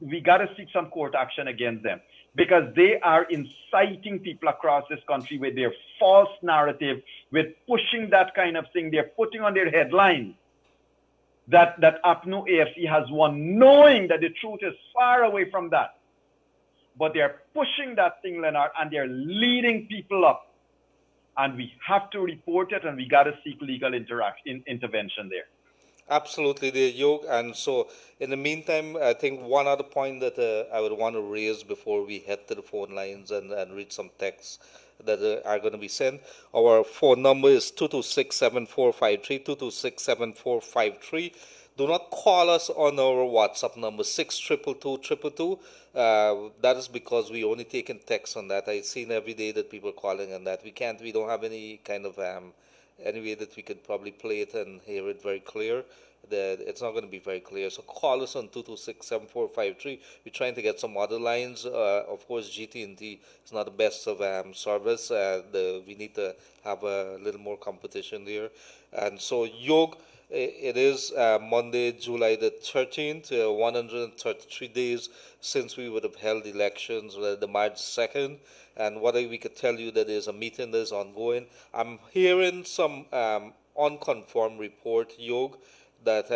we got to seek some court action against them, because they are inciting people across this country with their false narrative, with pushing that kind of thing. They're putting on their headlines that APNU AFC has won, knowing that the truth is far away from that. But they're pushing that thing, Leonard, and they're leading people up. And we have to report it, and we got to seek legal intervention there. Absolutely, there, Yog. And so, in the meantime, I think one other point that I would want to raise before we head to the phone lines and read some texts that are going to be sent. Our phone number is 226-7453, 226-7453. Do not call us on our WhatsApp number, 6222222. That is because we only taking texts on that. I've seen every day that people are calling on that. We don't have any kind of any way that we could probably play it and hear it very clear. It's not going to be very clear. So call us on 226-7453. We're trying to get some other lines. Of course, GT&T is not the best of service. We need to have a little more competition there. And so, Yog, it is Monday, July the 13th, 133 days since we would have held elections, the March 2nd. And what we could tell you that is a meeting that is ongoing. I'm hearing some unconfirmed report, Yog, that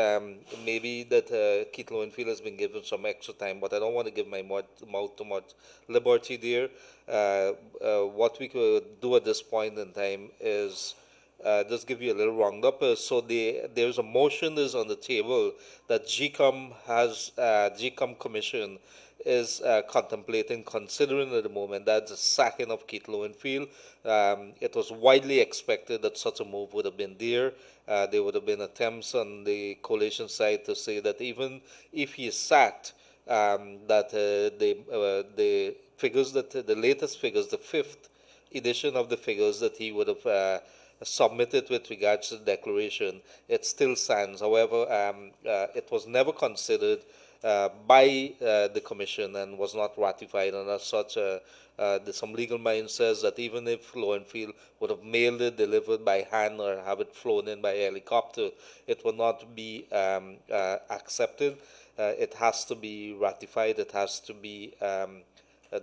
maybe that Keith Lowenfield has been given some extra time, but I don't want to give my mouth too much liberty there. What we could do at this point in time is just give you a little roundup. So there's a motion that is on the table that GCOM Commission is considering at the moment. That's the sacking of Keith Lowenfield. It was widely expected that such a move would have been there. There would have been attempts on the coalition side to say that even if he is sacked, that the figures that the latest figures, the fifth edition of the figures that he would have submitted with regards to the declaration, it still stands. However, it was never considered by the commission and was not ratified, and as such, some legal mind says that even if Lowenfield would have mailed it, delivered by hand, or have it flown in by helicopter, it will not be accepted. It has to be ratified. It has to be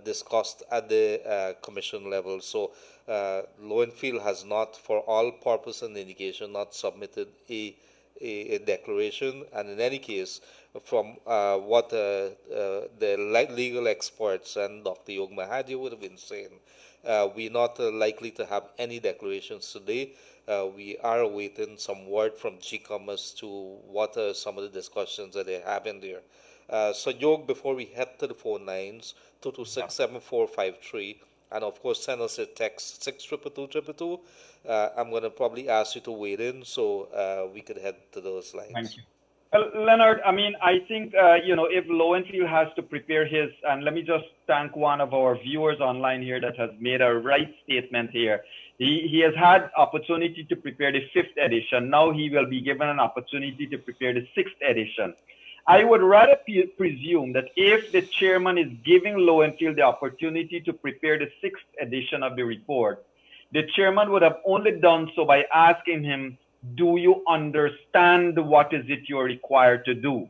discussed at the commission level. So Lowenfield has not, for all purpose and indication, not submitted a declaration. And in any case, from what the legal experts and Dr. Yog Mahadeo would have been saying, we're not likely to have any declarations today. We are awaiting some word from GCOM as to what are some of the discussions that they're having there. So, Yog, before we head to the phone lines, 226-7453, and of course send us a text, 62222. I'm going to probably ask you to wait in so we could head to those lines. Thank you. Well, Leonard, I mean, I think, if Lowenfield has to prepare his, and let me just thank one of our viewers online here that has made a right statement here. He has had opportunity to prepare the 5th edition. Now he will be given an opportunity to prepare the 6th edition. I would rather presume that if the chairman is giving Lowenfield the opportunity to prepare the 6th edition of the report, the chairman would have only done so by asking him, do you understand what is it you're required to do?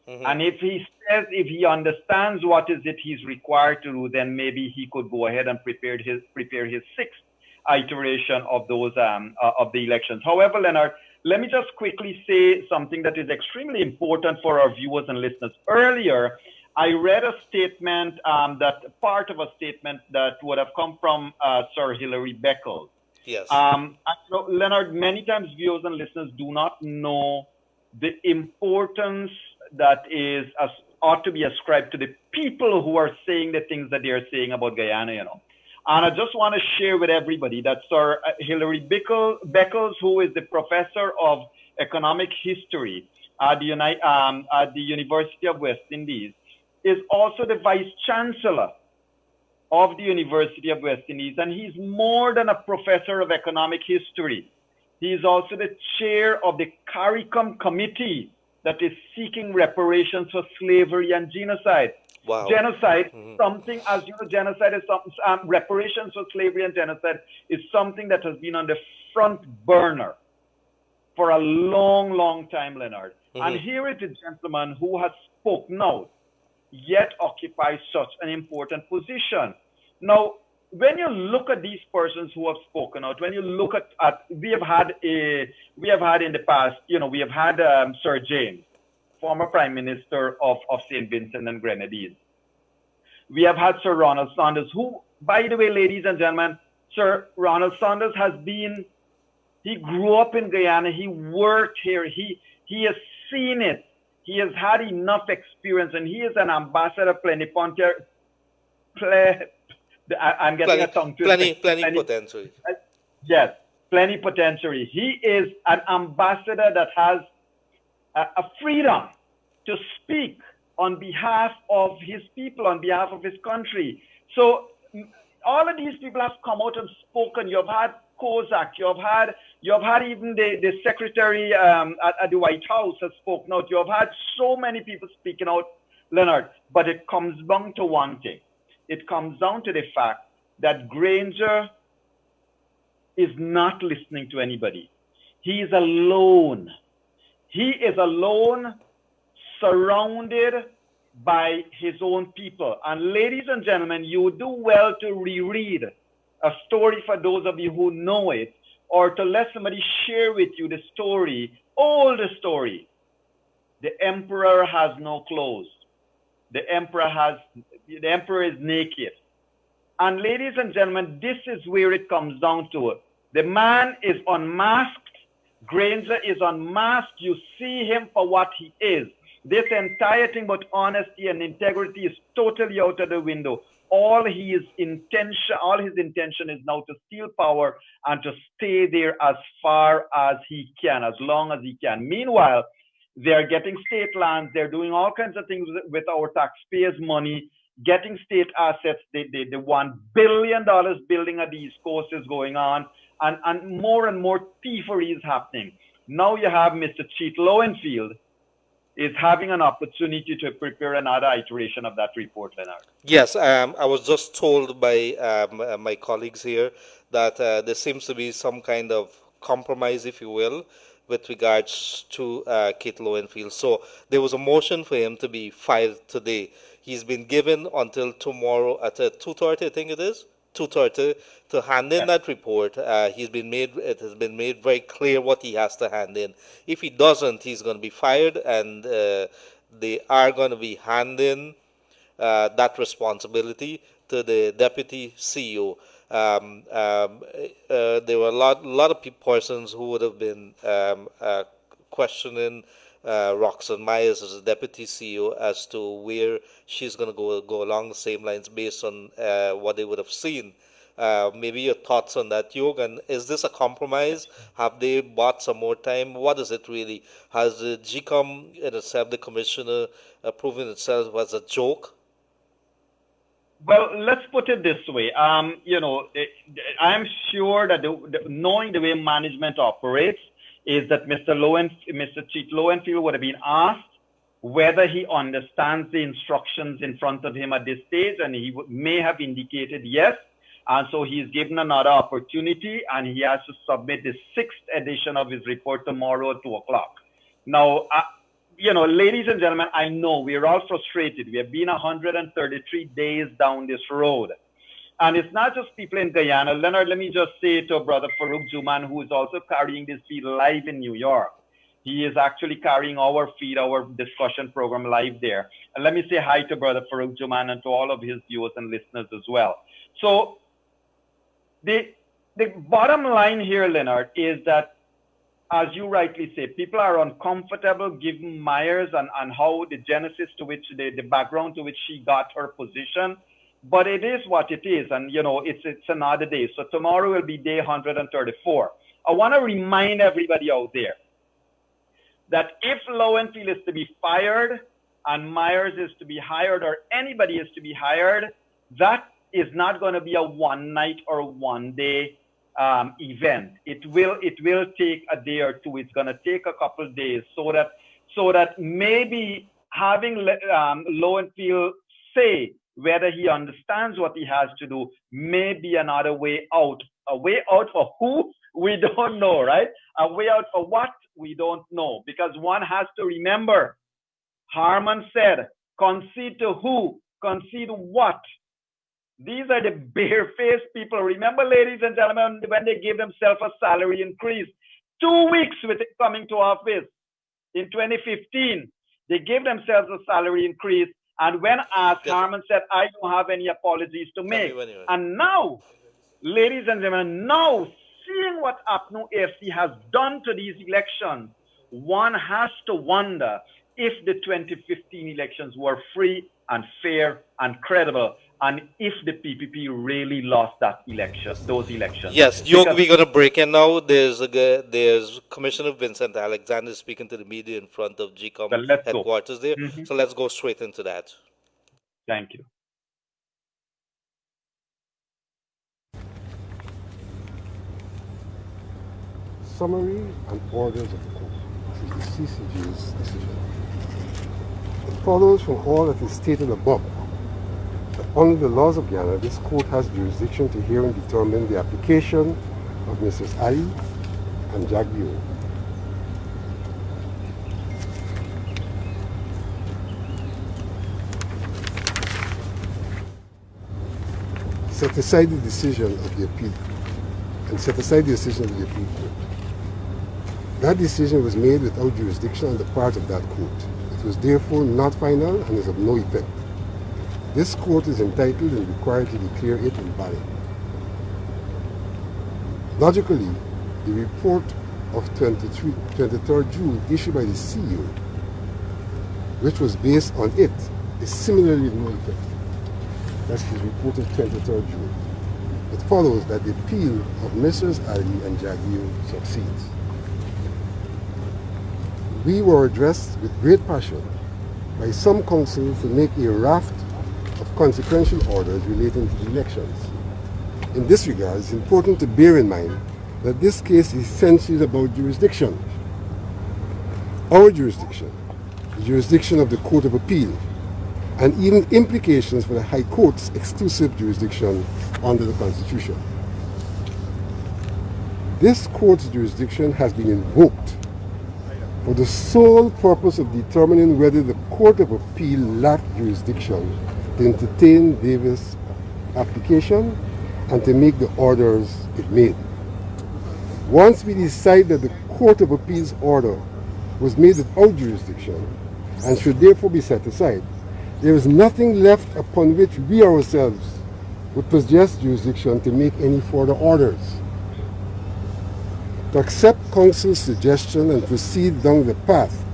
Mm-hmm. And if he says, if he understands what is it he's required to do, then maybe he could go ahead and prepare his 6th iteration of those of the elections. However, Leonard, let me just quickly say something that is extremely important for our viewers and listeners. Earlier, I read a statement, part of a statement that would have come from Sir Hilary Beckles. Yes. Leonard, many times viewers and listeners do not know the importance that ought to be ascribed to the people who are saying the things that they are saying about Guyana, And I just want to share with everybody that Sir Hilary Beckles, who is the professor of economic history at the University of West Indies, is also the vice chancellor of the University of West Indies, and he's more than a professor of economic history. He is also the chair of the CARICOM committee that is seeking reparations for slavery and genocide. Wow. Genocide, something, as you know, genocide is something, reparations for slavery and genocide is something that has been on the front burner for a long, long time, Leonard. And here is a gentleman who has spoken out yet occupies such an important position. Now, when you look at these persons who have spoken out, when you look at we have had in the past, we have had Sir James, former Prime Minister of St. Vincent and Grenadines. We have had Sir Ronald Saunders, who, by the way, ladies and gentlemen, Sir Ronald Saunders he grew up in Guyana, he worked here, he has seen it, he has had enough experience, and he is an ambassador plenipotentiary. I'm getting a tongue twister. Plenipotentiary. Yes, plenipotentiary. He is an ambassador that has a freedom to speak on behalf of his people, on behalf of his country. So all of these people have come out and spoken. You've had Kozak, you've had even the secretary at the White House has spoken out. You've had so many people speaking out, Leonard. But it comes down to one thing. It comes down to the fact that Granger is not listening to anybody. He is alone. He is alone, surrounded by his own people. And ladies and gentlemen, you would do well to reread a story for those of you who know it, or to let somebody share with you the story, all the story. The emperor has no clothes. The emperor is naked. And ladies and gentlemen, this is where it comes down to it. The man is unmasked. Granger is unmasked. You see him for what he is. This entire thing about honesty and integrity is totally out of the window. All his intention is now to steal power and to stay there as far as he can, as long as he can. Meanwhile, they're getting state lands. They're doing all kinds of things with our taxpayers' money, getting state assets. The $1 billion building of the East Coast is going on, and more thievery is happening. Now you have Mr. Cheat Lowenfield is having an opportunity to prepare another iteration of that report, Leonard. Yes, I was just told by my colleagues here that there seems to be some kind of compromise, if you will, with regards to Kate Lowenfield. So there was a motion for him to be filed today. He's been given until tomorrow at 2:30, I think it is, 2:30, to hand in that report. It has been made very clear what he has to hand in. If he doesn't, he's going to be fired, and they are going to be handing that responsibility to the deputy CEO. There were a lot of persons who would have been questioning Roxanne Myers as a deputy CEO as to where she's going to go along the same lines based on what they would have seen. Maybe your thoughts on that, Yog, and is this a compromise? Have they bought some more time? What is it really? Has the GCOM in itself, the commissioner, proven itself as a joke? Well, let's put it this way. I'm sure that knowing the way management operates is that Mr. Cheat Lowenfield would have been asked whether he understands the instructions in front of him at this stage, and he may have indicated yes. And so he's given another opportunity, and he has to submit the 6th edition of his report tomorrow at 2 o'clock. Now, ladies and gentlemen, I know we're all frustrated. We have been 133 days down this road. And it's not just people in Guyana. Leonard, let me just say to Brother Farouk Juman, who is also carrying this feed live in New York. He is actually carrying our feed, our discussion program live there. And let me say hi to Brother Farouk Juman and to all of his viewers and listeners as well. So the bottom line here, Leonard, is that, as you rightly say, people are uncomfortable given Myers and how the genesis to which, the background to which she got her position. But it is what it is, and it's another day. So tomorrow will be day 134. I want to remind everybody out there that if Lowenfield is to be fired and Myers is to be hired, or anybody is to be hired, that is not going to be a one night or one day event. It will take a day or two. It's going to take a couple of days so that maybe having Lowenfield say whether he understands what he has to do may be another way out. A way out for who? We don't know, right? A way out for what? We don't know. Because one has to remember, Harman said, Concede to who? Concede what? These are the barefaced people. Remember, ladies and gentlemen, when they gave themselves a salary increase, 2 weeks with it coming to office in 2015, they gave themselves a salary increase. And when asked, Harman said, I don't have any apologies to make. And now, ladies and gentlemen, now seeing what APNU AFC has done to these elections, one has to wonder if the 2015 elections were free and fair and credible, and if the PPP really lost those elections. Yes, we're going to break in now. There's Commissioner Vincent Alexander speaking to the media in front of GCOM headquarters there. So let's go straight into that. Thank you. Summary and orders of the court. This is the CCJ's decision. It follows from all that is stated above that under the laws of Guyana, this court has jurisdiction to hear and determine the application of Mrs. Ali and Jagbio set aside the decision of the appeal and set aside the decision of the appeal court. That decision was made without jurisdiction on the part of that court. It was therefore not final and is of no effect. This court is entitled and required to declare it invalid. Logically, the report of 23rd June issued by the CEO, which was based on it, is similarly of no effect. That's his report of 23rd June. It follows that the appeal of Mrs. Ali and Jagbio succeeds. We were addressed with great passion by some counsel to make a raft of consequential orders relating to the elections. In this regard, it's important to bear in mind that this case is essentially about jurisdiction. Our jurisdiction, the jurisdiction of the Court of Appeal, and even implications for the High Court's exclusive jurisdiction under the Constitution. This court's jurisdiction has been invoked for the sole purpose of determining whether the Court of Appeal lacked jurisdiction to entertain Davis' application and to make the orders it made. Once we decide that the Court of Appeal's order was made without jurisdiction and should therefore be set aside, there is nothing left upon which we ourselves would possess jurisdiction to make any further orders. To accept counsel's suggestion and proceed down the path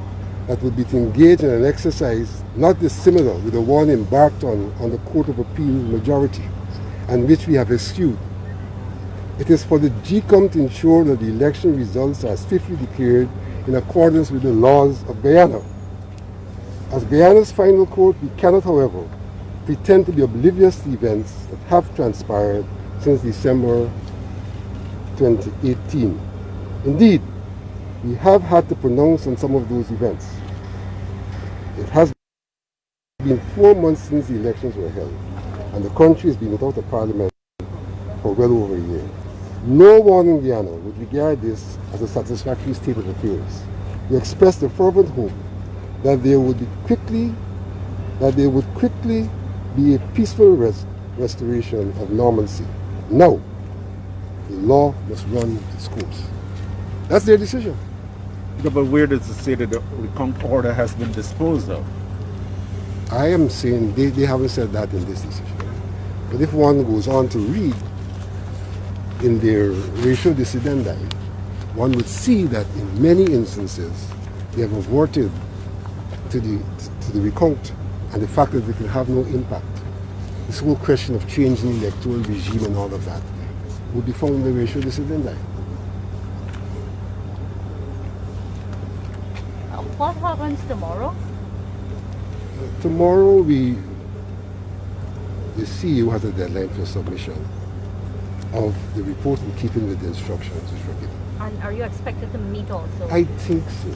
that would be to engage in an exercise not dissimilar with the one embarked on the Court of Appeal majority, and which we have eschewed. It is for the GCOM to ensure that the election results are swiftly declared in accordance with the laws of Guyana. As Guyana's final court, we cannot, however, pretend to be oblivious to events that have transpired since December 2018. Indeed, we have had to pronounce on some of those events. It has been 4 months since the elections were held, and the country has been without a parliament for well over a year. No one in Guyana would regard this as a satisfactory state of affairs. We expressed a fervent hope that there would quickly be a peaceful restoration of normalcy. Now, the law must run its course. That's their decision. Yeah, but where does it say that the recount order has been disposed of? I am saying they haven't said that in this decision. But if one goes on to read in their ratio decidendi, one would see that in many instances they have averted to the recount and the fact that they can have no impact. This whole question of changing the electoral regime and all of that would be found in the ratio decidendi. What happens tomorrow? Tomorrow the CEO has a deadline for submission of the report in keeping with the instructions which were given. And are you expected to meet also? I think so.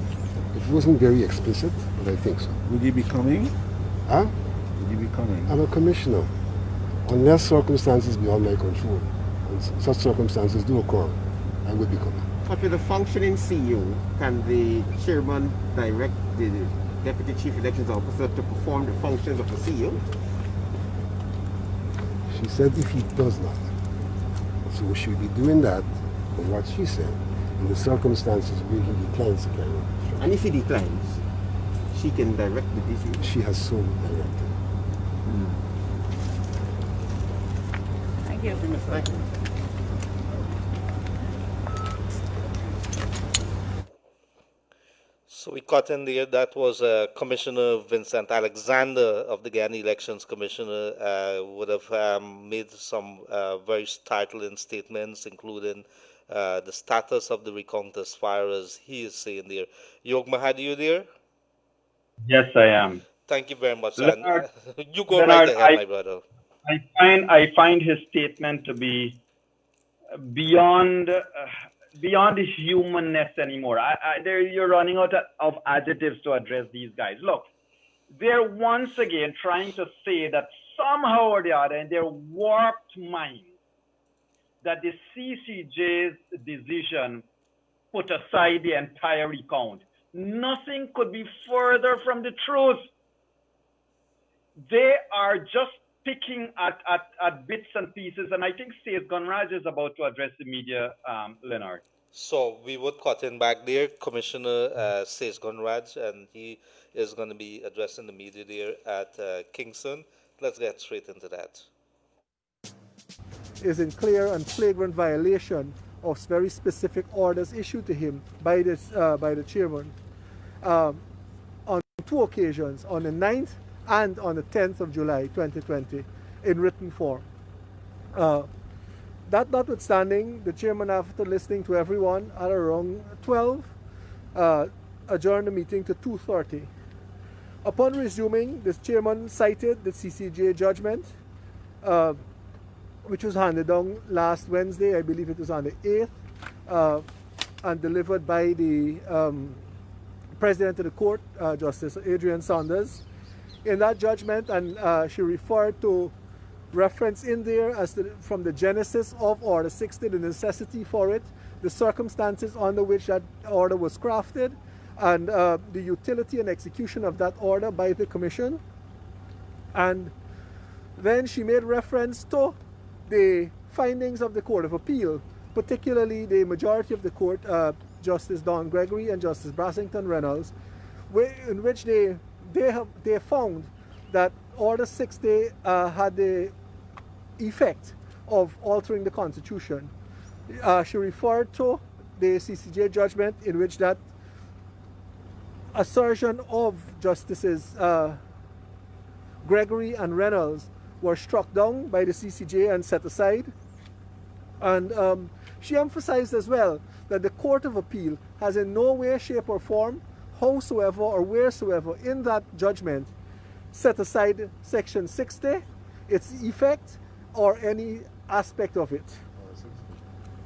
It wasn't very explicit, but I think so. Will you be coming? Huh? Will you be coming? I'm a commissioner. Unless circumstances beyond my control, and such circumstances do occur, I would be coming. But with a functioning CEO, can the chairman direct the Deputy Chief Elections Officer to perform the functions of the CEO? She said if he does not, so she'll be doing that for what she said in the circumstances where he declines to carry out. And if he declines, she can direct the DCE? She has so directed. Thank you. Thank you. So we caught in there, that was Commissioner Vincent Alexander of the Guyana Elections Commissioner would have made some very startling statements, including the status of the recount as far as he is saying there. Yog Mahadeo there? Yes, I am. Thank you very much. Leonard, And, you go right Leonard, ahead, my brother. I find his statement to be beyond the humanness anymore. You're running out of adjectives to address these guys. Look, they're once again trying to say that somehow or the other, in their warped mind, that the CCJ's decision put aside the entire recount. Nothing could be further from the truth. They are just picking at bits and pieces, and I think Seth Gunraj is about to address the media, Leonard. So we would cut in back there, Commissioner Seth Gunraj, and he is going to be addressing the media there at Kingston. Let's get straight into that. Is in clear and flagrant violation of very specific orders issued to him by the chairman on two occasions, on the 9th and on the 10th of July 2020 in written form. That notwithstanding, the chairman, after listening to everyone at around 12, adjourned the meeting to 2:30. Upon resuming, the chairman cited the CCJ judgment, which was handed down last Wednesday, I believe it was on the 8th, and delivered by the President of the Court, Justice Adrian Saunders. In that judgment, and she referred to reference in there as from the genesis of Order 60, the necessity for it, the circumstances under which that order was crafted, and the utility and execution of that order by the Commission. And then she made reference to the findings of the Court of Appeal, particularly the majority of the court, Justice Don Gregory and Justice Brassington Reynolds, in which they found that Order 60 had the effect of altering the Constitution. She referred to the CCJ judgment in which that assertion of Justices Gregory and Reynolds were struck down by the CCJ and set aside. And she emphasized as well that the Court of Appeal has in no way, shape or form, howsoever or wheresoever in that judgment set aside Section 60, its effect, or any aspect of it.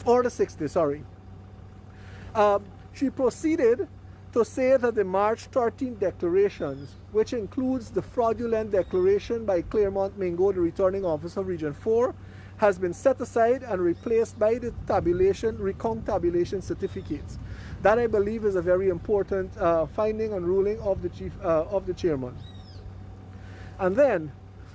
Order 60, sorry. She proceeded to say that the March 13 declarations, which includes the fraudulent declaration by Claremont Mingo, the returning officer of Region 4, has been set aside and replaced by the recount tabulation certificates. That, I believe, is a very important finding and ruling of the chairman. And then,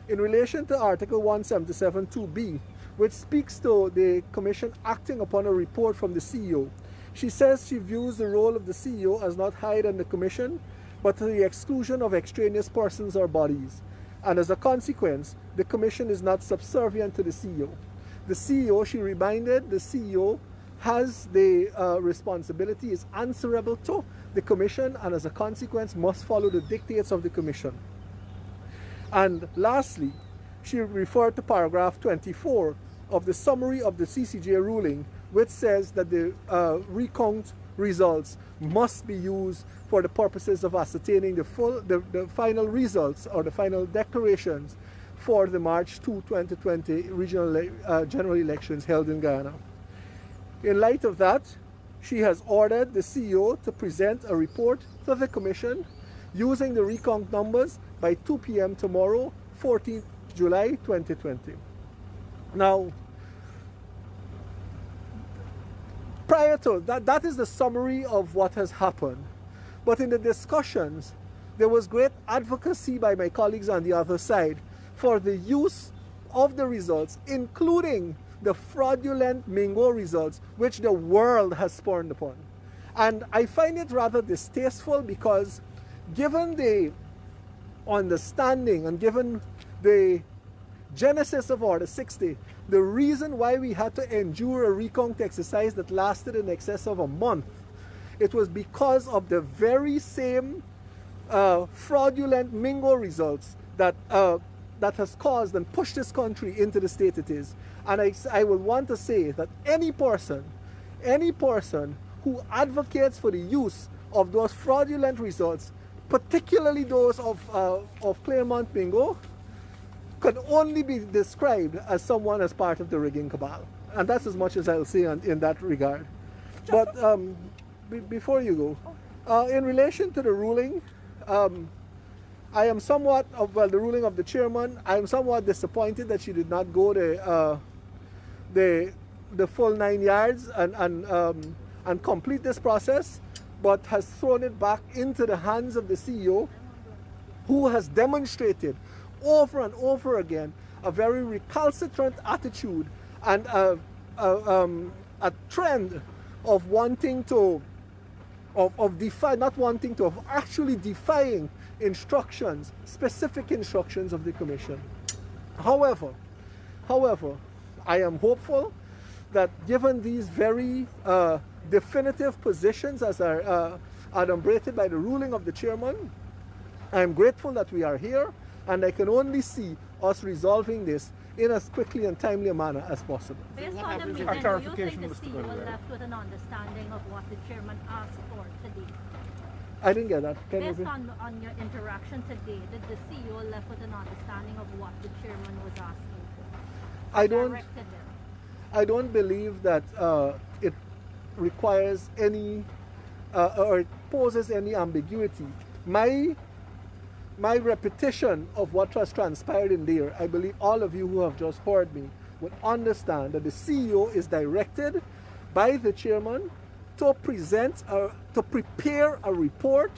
in relation to Article 177(2)(b), which speaks to the Commission acting upon a report from the CEO, she says she views the role of the CEO as not higher than the Commission, but to the exclusion of extraneous persons or bodies. And as a consequence, the Commission is not subservient to the CEO. The CEO, she reminded, the CEO has the responsibility, is answerable to the Commission, and as a consequence must follow the dictates of the Commission. And lastly, she referred to paragraph 24 of the summary of the CCJ ruling, which says that the recount results must be used for the purposes of ascertaining the final results or the final declarations for the March 2, 2020 regional general elections held in Guyana. In light of that, she has ordered the CEO to present a report to the Commission using the recount numbers by 2 p.m. tomorrow, 14th July 2020. Now, prior to that, that is the summary of what has happened. But in the discussions there was great advocacy by my colleagues on the other side for the use of the results, including the fraudulent Mingo results, which the world has spawned upon. And I find it rather distasteful because given the understanding and given the genesis of Order 60, the reason why we had to endure a recount exercise that lasted in excess of a month, it was because of the very same fraudulent Mingo results that that has caused and pushed this country into the state it is. And I will want to say that any person who advocates for the use of those fraudulent results, particularly those of Claremont Mingo, could only be described as someone as part of the rigging cabal. And that's as much as I'll say in that regard. But before you go, in relation to the ruling, I am somewhat, the ruling of the chairman, I am somewhat disappointed that she did not go the full 9 yards and complete this process, but has thrown it back into the hands of the CEO, who has demonstrated over and over again a very recalcitrant attitude and a trend of wanting to, of actually defying instructions, specific instructions of the Commission. However, I am hopeful that given these very definitive positions as are adumbrated by the ruling of the chairman, I am grateful that we are here, and I can only see us resolving this in as quickly and timely a manner as possible. Based on the meeting, do you think the CEO left with an understanding of what the chairman asked for today? I didn't get that. Based on your interaction today, did the CEO left with an understanding of what the chairman was asking for? I don't believe that it requires any or it poses any ambiguity. My repetition of what was transpired in there, I believe all of you who have just heard me would understand that the CEO is directed by the chairman to prepare a report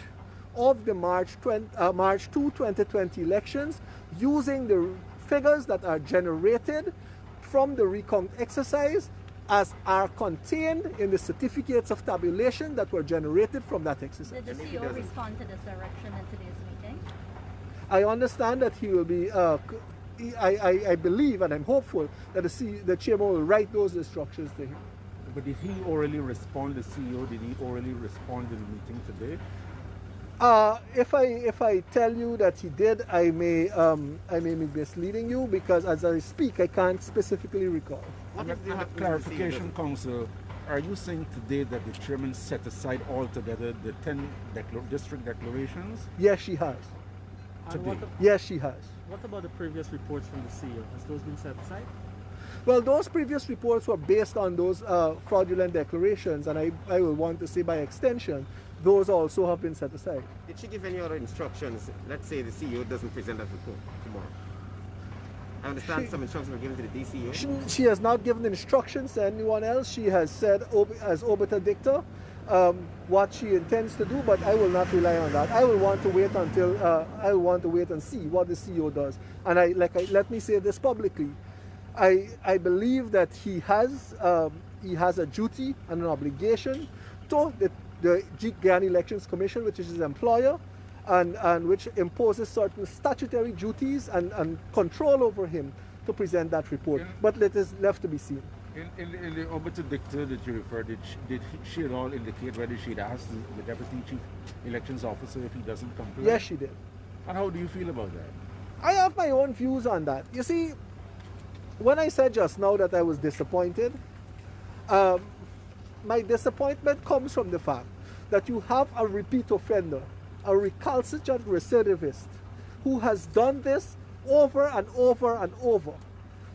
of the March 2, 2020 elections using the figures that are generated from the recount exercise as are contained in the certificates of tabulation that were generated from that exercise. Did the CEO respond to this direction in today's meeting? I understand that he will be, I believe and I'm hopeful that the chairman will write those instructions to him. But did he orally respond, the CEO, did he orally respond in the meeting today? If I tell you that he did, I may be misleading you, because as I speak, I can't specifically recall. Clarification, Council, are you saying today that the chairman set aside altogether the 10 district declarations? Yes, she has. Today? Yes, she has. What about the previous reports from the CEO? Has those been set aside? Well, those previous reports were based on those fraudulent declarations, and I will want to say by extension, those also have been set aside. Did she give any other instructions? Let's say the CEO doesn't present that report tomorrow. I understand some instructions were given to the DCO. She has not given instructions to anyone else. She has said as obiter dicta what she intends to do, but I will not rely on that. I will want to wait until I will want to wait and see what the CEO does. And let me say this publicly. I believe that he has a duty and an obligation to the Guyana Elections Commission, which is his employer, and which imposes certain statutory duties and control over him to present that report. But it is left to be seen. In the obiter dicta that you referred, did she at all indicate whether she'd asked the Deputy Chief Elections Officer if he doesn't come to her? Yes, she did. And how do you feel about that? I have my own views on that. You see, when I said just now that I was disappointed, my disappointment comes from the fact that you have a repeat offender, a recalcitrant recidivist, who has done this over and over and over,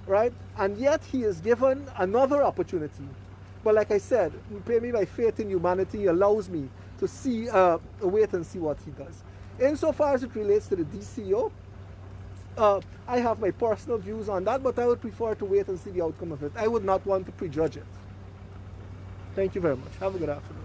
right? And yet he is given another opportunity. But like I said, pay me by faith in humanity allows me to see, wait and see what he does. Insofar as it relates to the DCO, I have my personal views on that, but I would prefer to wait and see the outcome of it. I would not want to prejudge it. Thank you very much. Have a good afternoon.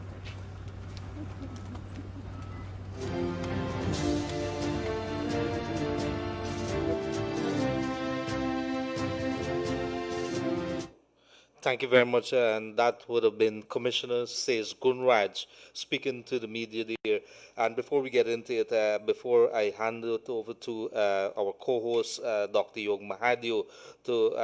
Thank you very much. And that would have been Commissioner says Gunraj speaking to the media there. And before we get into it, before I hand it over to our co-host, Dr. Yog Mahadeo, to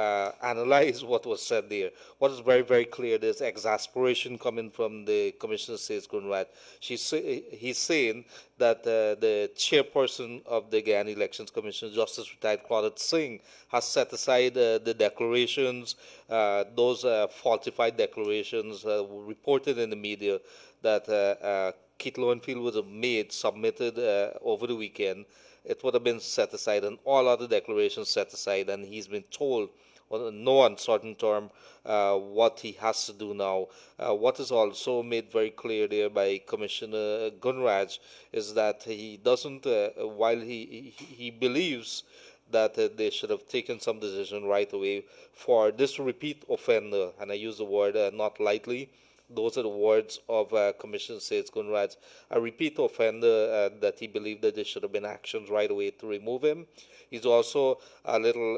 analyze what was said there, what is very, very clear, there's exasperation coming from the Commissioner says Gunraj. He's saying that the chairperson of the Guyana Elections Commission, Justice Retired Claudette Singh, has set aside the declarations, those falsified declarations reported in the media that Keith Lowenfield would have submitted over the weekend. It would have been set aside, and all other declarations set aside, and he's been told on no uncertain term what he has to do now. What is also made very clear there by Commissioner Gunraj is that he doesn't, while he believes that they should have taken some decision right away for this repeat offender, and I use the word not lightly. Those are the words of Commissioner Says Gunraj, a repeat offender that he believed that there should have been actions right away to remove him. He's also a little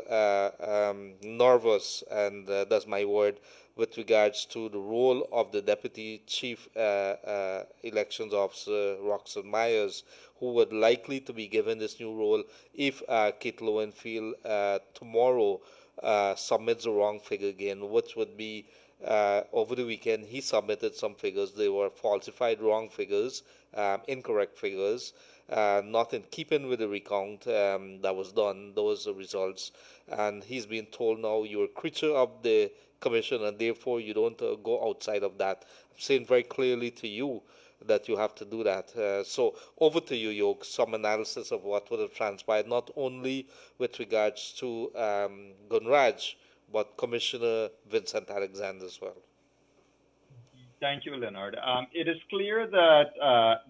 nervous, and that's my word, with regards to the role of the Deputy Chief Elections Officer, Roxanne Myers, who would likely to be given this new role if Keith Lowenfield tomorrow submits the wrong figure again, which would be over the weekend he submitted some figures. They were falsified, wrong figures, incorrect figures, not in keeping with the recount that was done. Those are results, and he's been told now you're a creature of the commission, and therefore you don't go outside of that. I'm saying very clearly to you that you have to do that. So over to you, Yog, some analysis of what would have transpired, not only with regards to Gunraj, but Commissioner Vincent Alexander as well. Thank you, Leonard. It is clear that,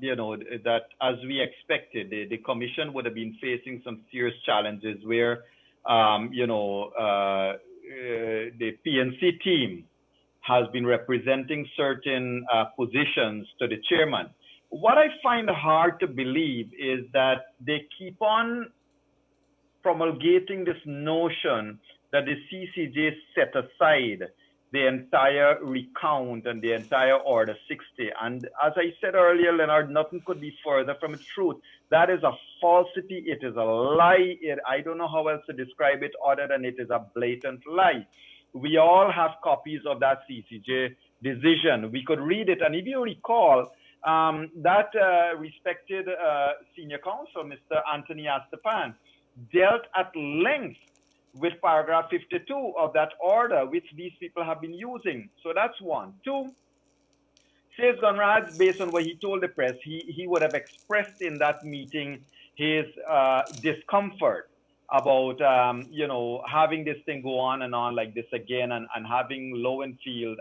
that as we expected, the commission would have been facing some serious challenges where, the PNC team has been representing certain positions to the chairman. What I find hard to believe is that they keep on promulgating this notion that the CCJ set aside the entire recount and the entire Order 60. And as I said earlier, Leonard, nothing could be further from the truth. That is a falsity. It is a lie. I don't know how else to describe it other than it is a blatant lie. We all have copies of that CCJ decision. We could read it. And if you recall, that respected senior counsel, Mr. Anthony Astapan, dealt at length with paragraph 52 of that order, which these people have been using. So that's one. Two, says Gunraj, based on what he told the press, he would have expressed in that meeting his discomfort about, having this thing go on and on like this again, and having Lowenfield,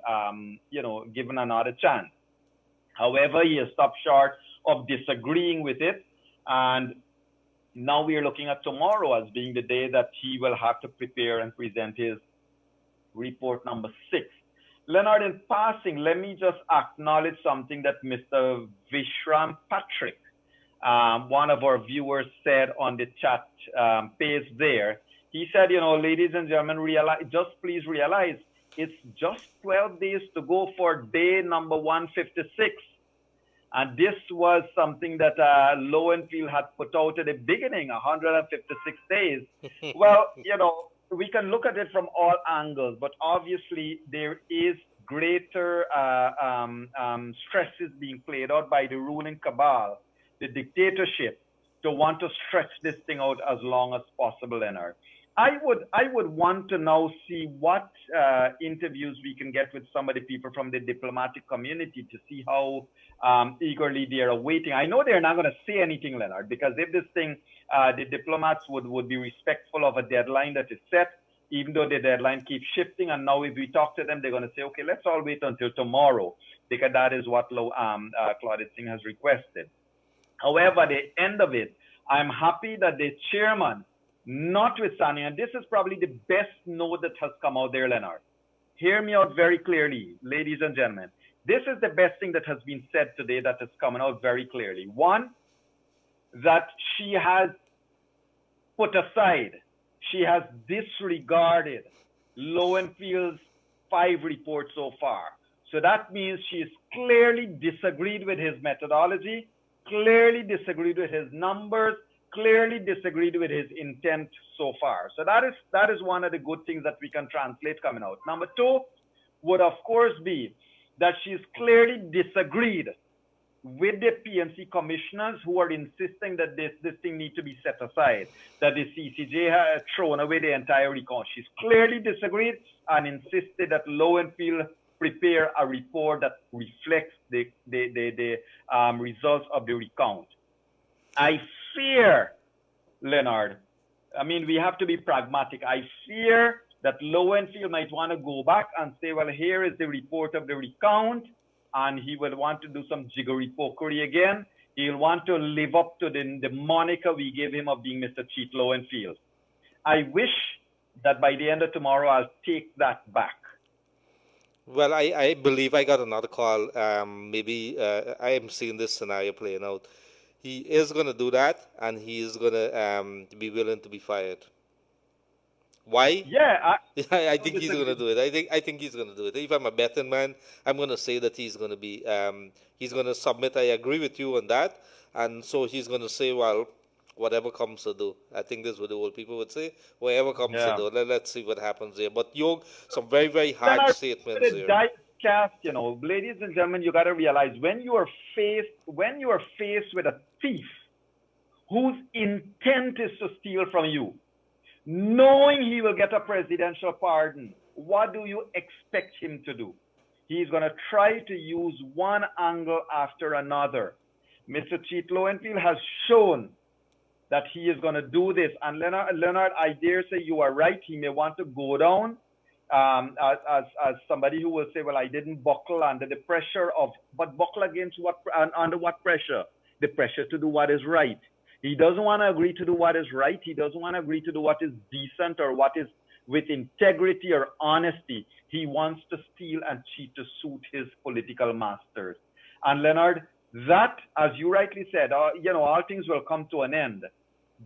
given another chance. However, he has stopped short of disagreeing with it, and now we are looking at tomorrow as being the day that he will have to prepare and present his report number 6. Leonard, in passing, let me just acknowledge something that Mr. Vishram Patrick, one of our viewers, said on the chat page there. He said, ladies and gentlemen, please realize it's just 12 days to go for day number 156. And this was something that Lowenfield had put out at the beginning, 156 days. Well, we can look at it from all angles, but obviously there is greater stresses being played out by the ruling cabal, the dictatorship, to want to stretch this thing out as long as possible, Leonard. I would want to now see what interviews we can get with some of the people from the diplomatic community to see how eagerly they are awaiting. I know they're not going to say anything, Leonard, because if this thing, the diplomats would be respectful of a deadline that is set, even though the deadline keeps shifting. And now if we talk to them, they're going to say, okay, let's all wait until tomorrow, because that is what Claudette Singh has requested. However, at the end of it, I'm happy that the chairman, notwithstanding, and this is probably the best note that has come out there, Leonard. Hear me out very clearly, ladies and gentlemen. This is the best thing that has been said today that has come out very clearly. One, that she has put aside, she has disregarded Lowenfield's 5 reports so far. So that means she's clearly disagreed with his methodology, clearly disagreed with his numbers, clearly disagreed with his intent so far. So that is one of the good things that we can translate coming out. Number 2 would of course be that she's clearly disagreed with the PNC commissioners who are insisting that this thing needs to be set aside, that the CCJ has thrown away the entire recount. She's clearly disagreed and insisted that Lowenfield prepare a report that reflects the results of the recount. I fear, Leonard, I mean, we have to be pragmatic. I fear that Lowenfield might want to go back and say, well, here is the report of the recount, and he will want to do some jiggery-pokery again. He'll want to live up to the moniker we gave him of being Mr. Cheat Lowenfield. I wish that by the end of tomorrow, I'll take that back. Well, I believe I got another call. Maybe I am seeing this scenario playing out. He is going to do that, and he is going to be willing to be fired. Why? Yeah, I think he's going to do it. I think he's going to do it. If I'm a betting man, I'm going to say that he's going to be he's going to submit. I agree with you on that, and so he's going to say, well, whatever comes to do. I think this is what the old people would say. Whatever comes to do. Let's see what happens there. But Yog, some very, very hard statements there. Cast, you know, ladies and gentlemen, you got to realize when you are faced with a thief whose intent is to steal from you, knowing he will get a presidential pardon, what do you expect him to do? He's going to try to use one angle after another. Mr. Cheat Lowenfield has shown that he is going to do this. And Leonard, I dare say you are right. He may want to go down as somebody who will say, well, I didn't buckle under the pressure of, but buckle against what, under what pressure? The pressure to do what is right. He doesn't want to agree to do what is right. He doesn't want to agree to do what is decent or what is with integrity or honesty. He wants to steal and cheat to suit his political masters. And Leonard, that, as you rightly said, you know, all things will come to an end.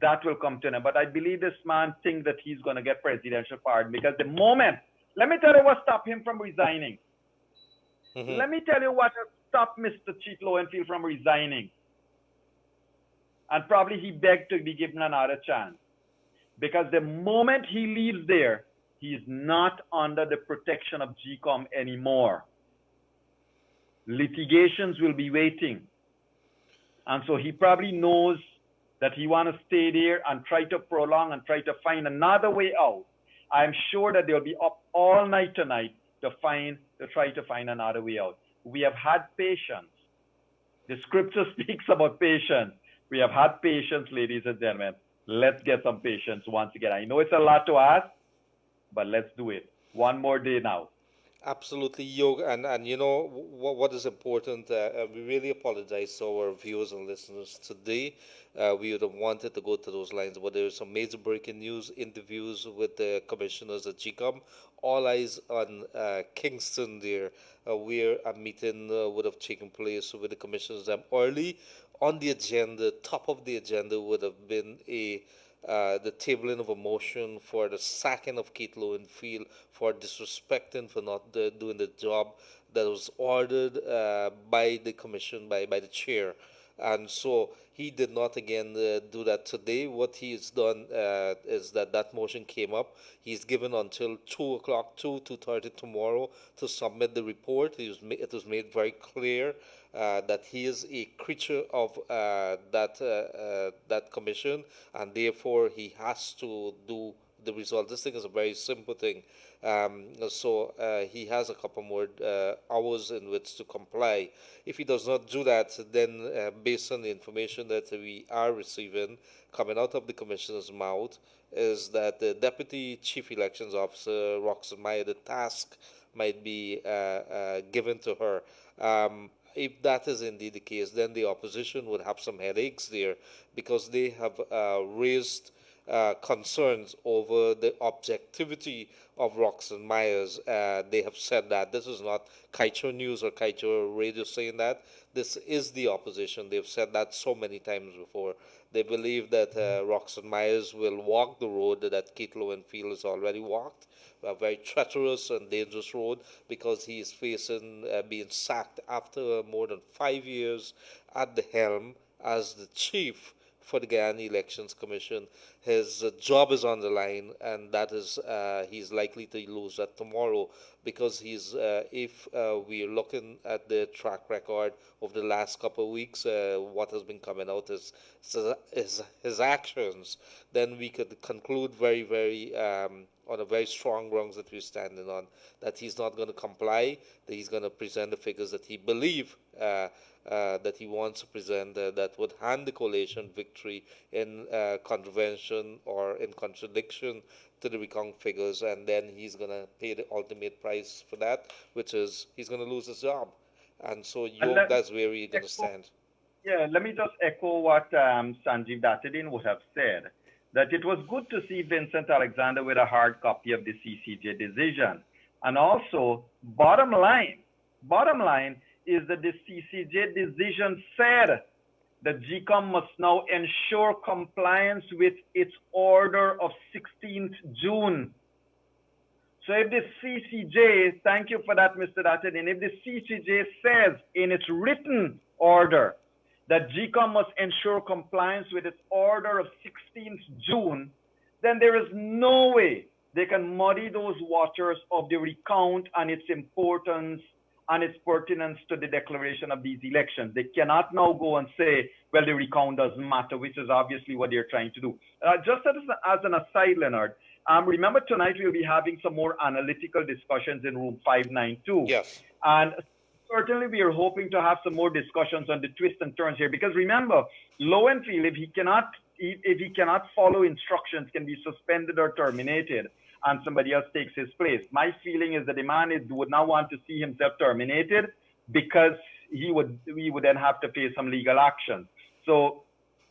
That will come to an end. But I believe this man thinks that he's going to get presidential pardon because the moment, let me tell you what stopped him from resigning. Let me tell you what stopped Mr. Cheat Lowenfield from resigning. And probably he begged to be given another chance. Because the moment he leaves there, he is not under the protection of GCOM anymore. Litigations will be waiting. And so he probably knows that he wants to stay there and try to prolong and try to find another way out. I'm sure that they'll be up all night tonight to try to find another way out. We have had patience. The scripture speaks about patience. We have had patience, ladies and gentlemen. Let's get some patience once again. I know it's a lot to ask, but let's do it. One more day now. Absolutely, Yog, and you know what is important. We really apologize to our viewers and listeners today. We would have wanted to go to those lines, but there is some major breaking news, interviews with the commissioners at GCOM. All eyes on Kingston there, where a meeting would have taken place with the commissioners early. On the agenda, top of the agenda would have been the tabling of a motion for the sacking of Keith Lowenfield for disrespecting, for not doing the job that was ordered by the commission, by the chair. And so he did not again do that today. What he's done is that motion came up. He's given until 2 o'clock, 2:30 tomorrow to submit the report. It was made very clear that he is a creature of that commission, and therefore he has to do the result. This thing is a very simple thing. So he has a couple more hours in which to comply. If he does not do that, then based on the information that we are receiving coming out of the commissioner's mouth, is that the Deputy Chief Elections Officer, Roxanne Meyer, the task might be given to her. If that is indeed the case, then the opposition would have some headaches there, because they have raised concerns over the objectivity of Roxanne Myers. They have said that this is not Kaicho News or Kaicho Radio saying that. This is the opposition. They've said that so many times before. They believe that Roxanne Myers will walk the road that Keith Lowenfield has already walked, a very treacherous and dangerous road, because he is facing being sacked after more than 5 years at the helm as the chief for the Guyana Elections Commission. His job is on the line, and that is he's likely to lose that tomorrow, because he's if we're looking at the track record of the last couple of weeks, what has been coming out is his actions, then we could conclude very on a very strong grounds that we're standing on, that he's not going to comply, that he's going to present the figures that he believes that he wants to present, that would hand the coalition victory in contravention or in contradiction to the recount figures, and then he's going to pay the ultimate price for that, which is he's going to lose his job. And so that's where we're going to stand. Yeah, let me just echo what Sanjeev Datadin would have said, that it was good to see Vincent Alexander with a hard copy of the CCJ decision. And also, bottom line is that the CCJ decision said that GCOM must now ensure compliance with its order of 16th June. So if the CCJ, thank you for that, Mr. Datadin, if the CCJ says in its written order that GCOM must ensure compliance with its order of 16th June, then there is no way they can muddy those waters of the recount and its importance and its pertinence to the declaration of these elections. They cannot now go and say, well, the recount doesn't matter, which is obviously what they're trying to do. Just as an aside, Leonard, remember tonight we'll be having some more analytical discussions in room 592. Yes. And certainly we are hoping to have some more discussions on the twists and turns here, because remember, Lowenfield, if he cannot follow instructions, can be suspended or terminated, and somebody else takes his place. My feeling is that the man would now want to see himself terminated, because he would then have to face some legal action. So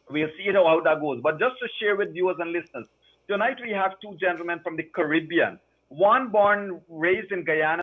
we'll see how that goes. But just to share with viewers and listeners, tonight we have two gentlemen from the Caribbean. One born, raised in Guyana,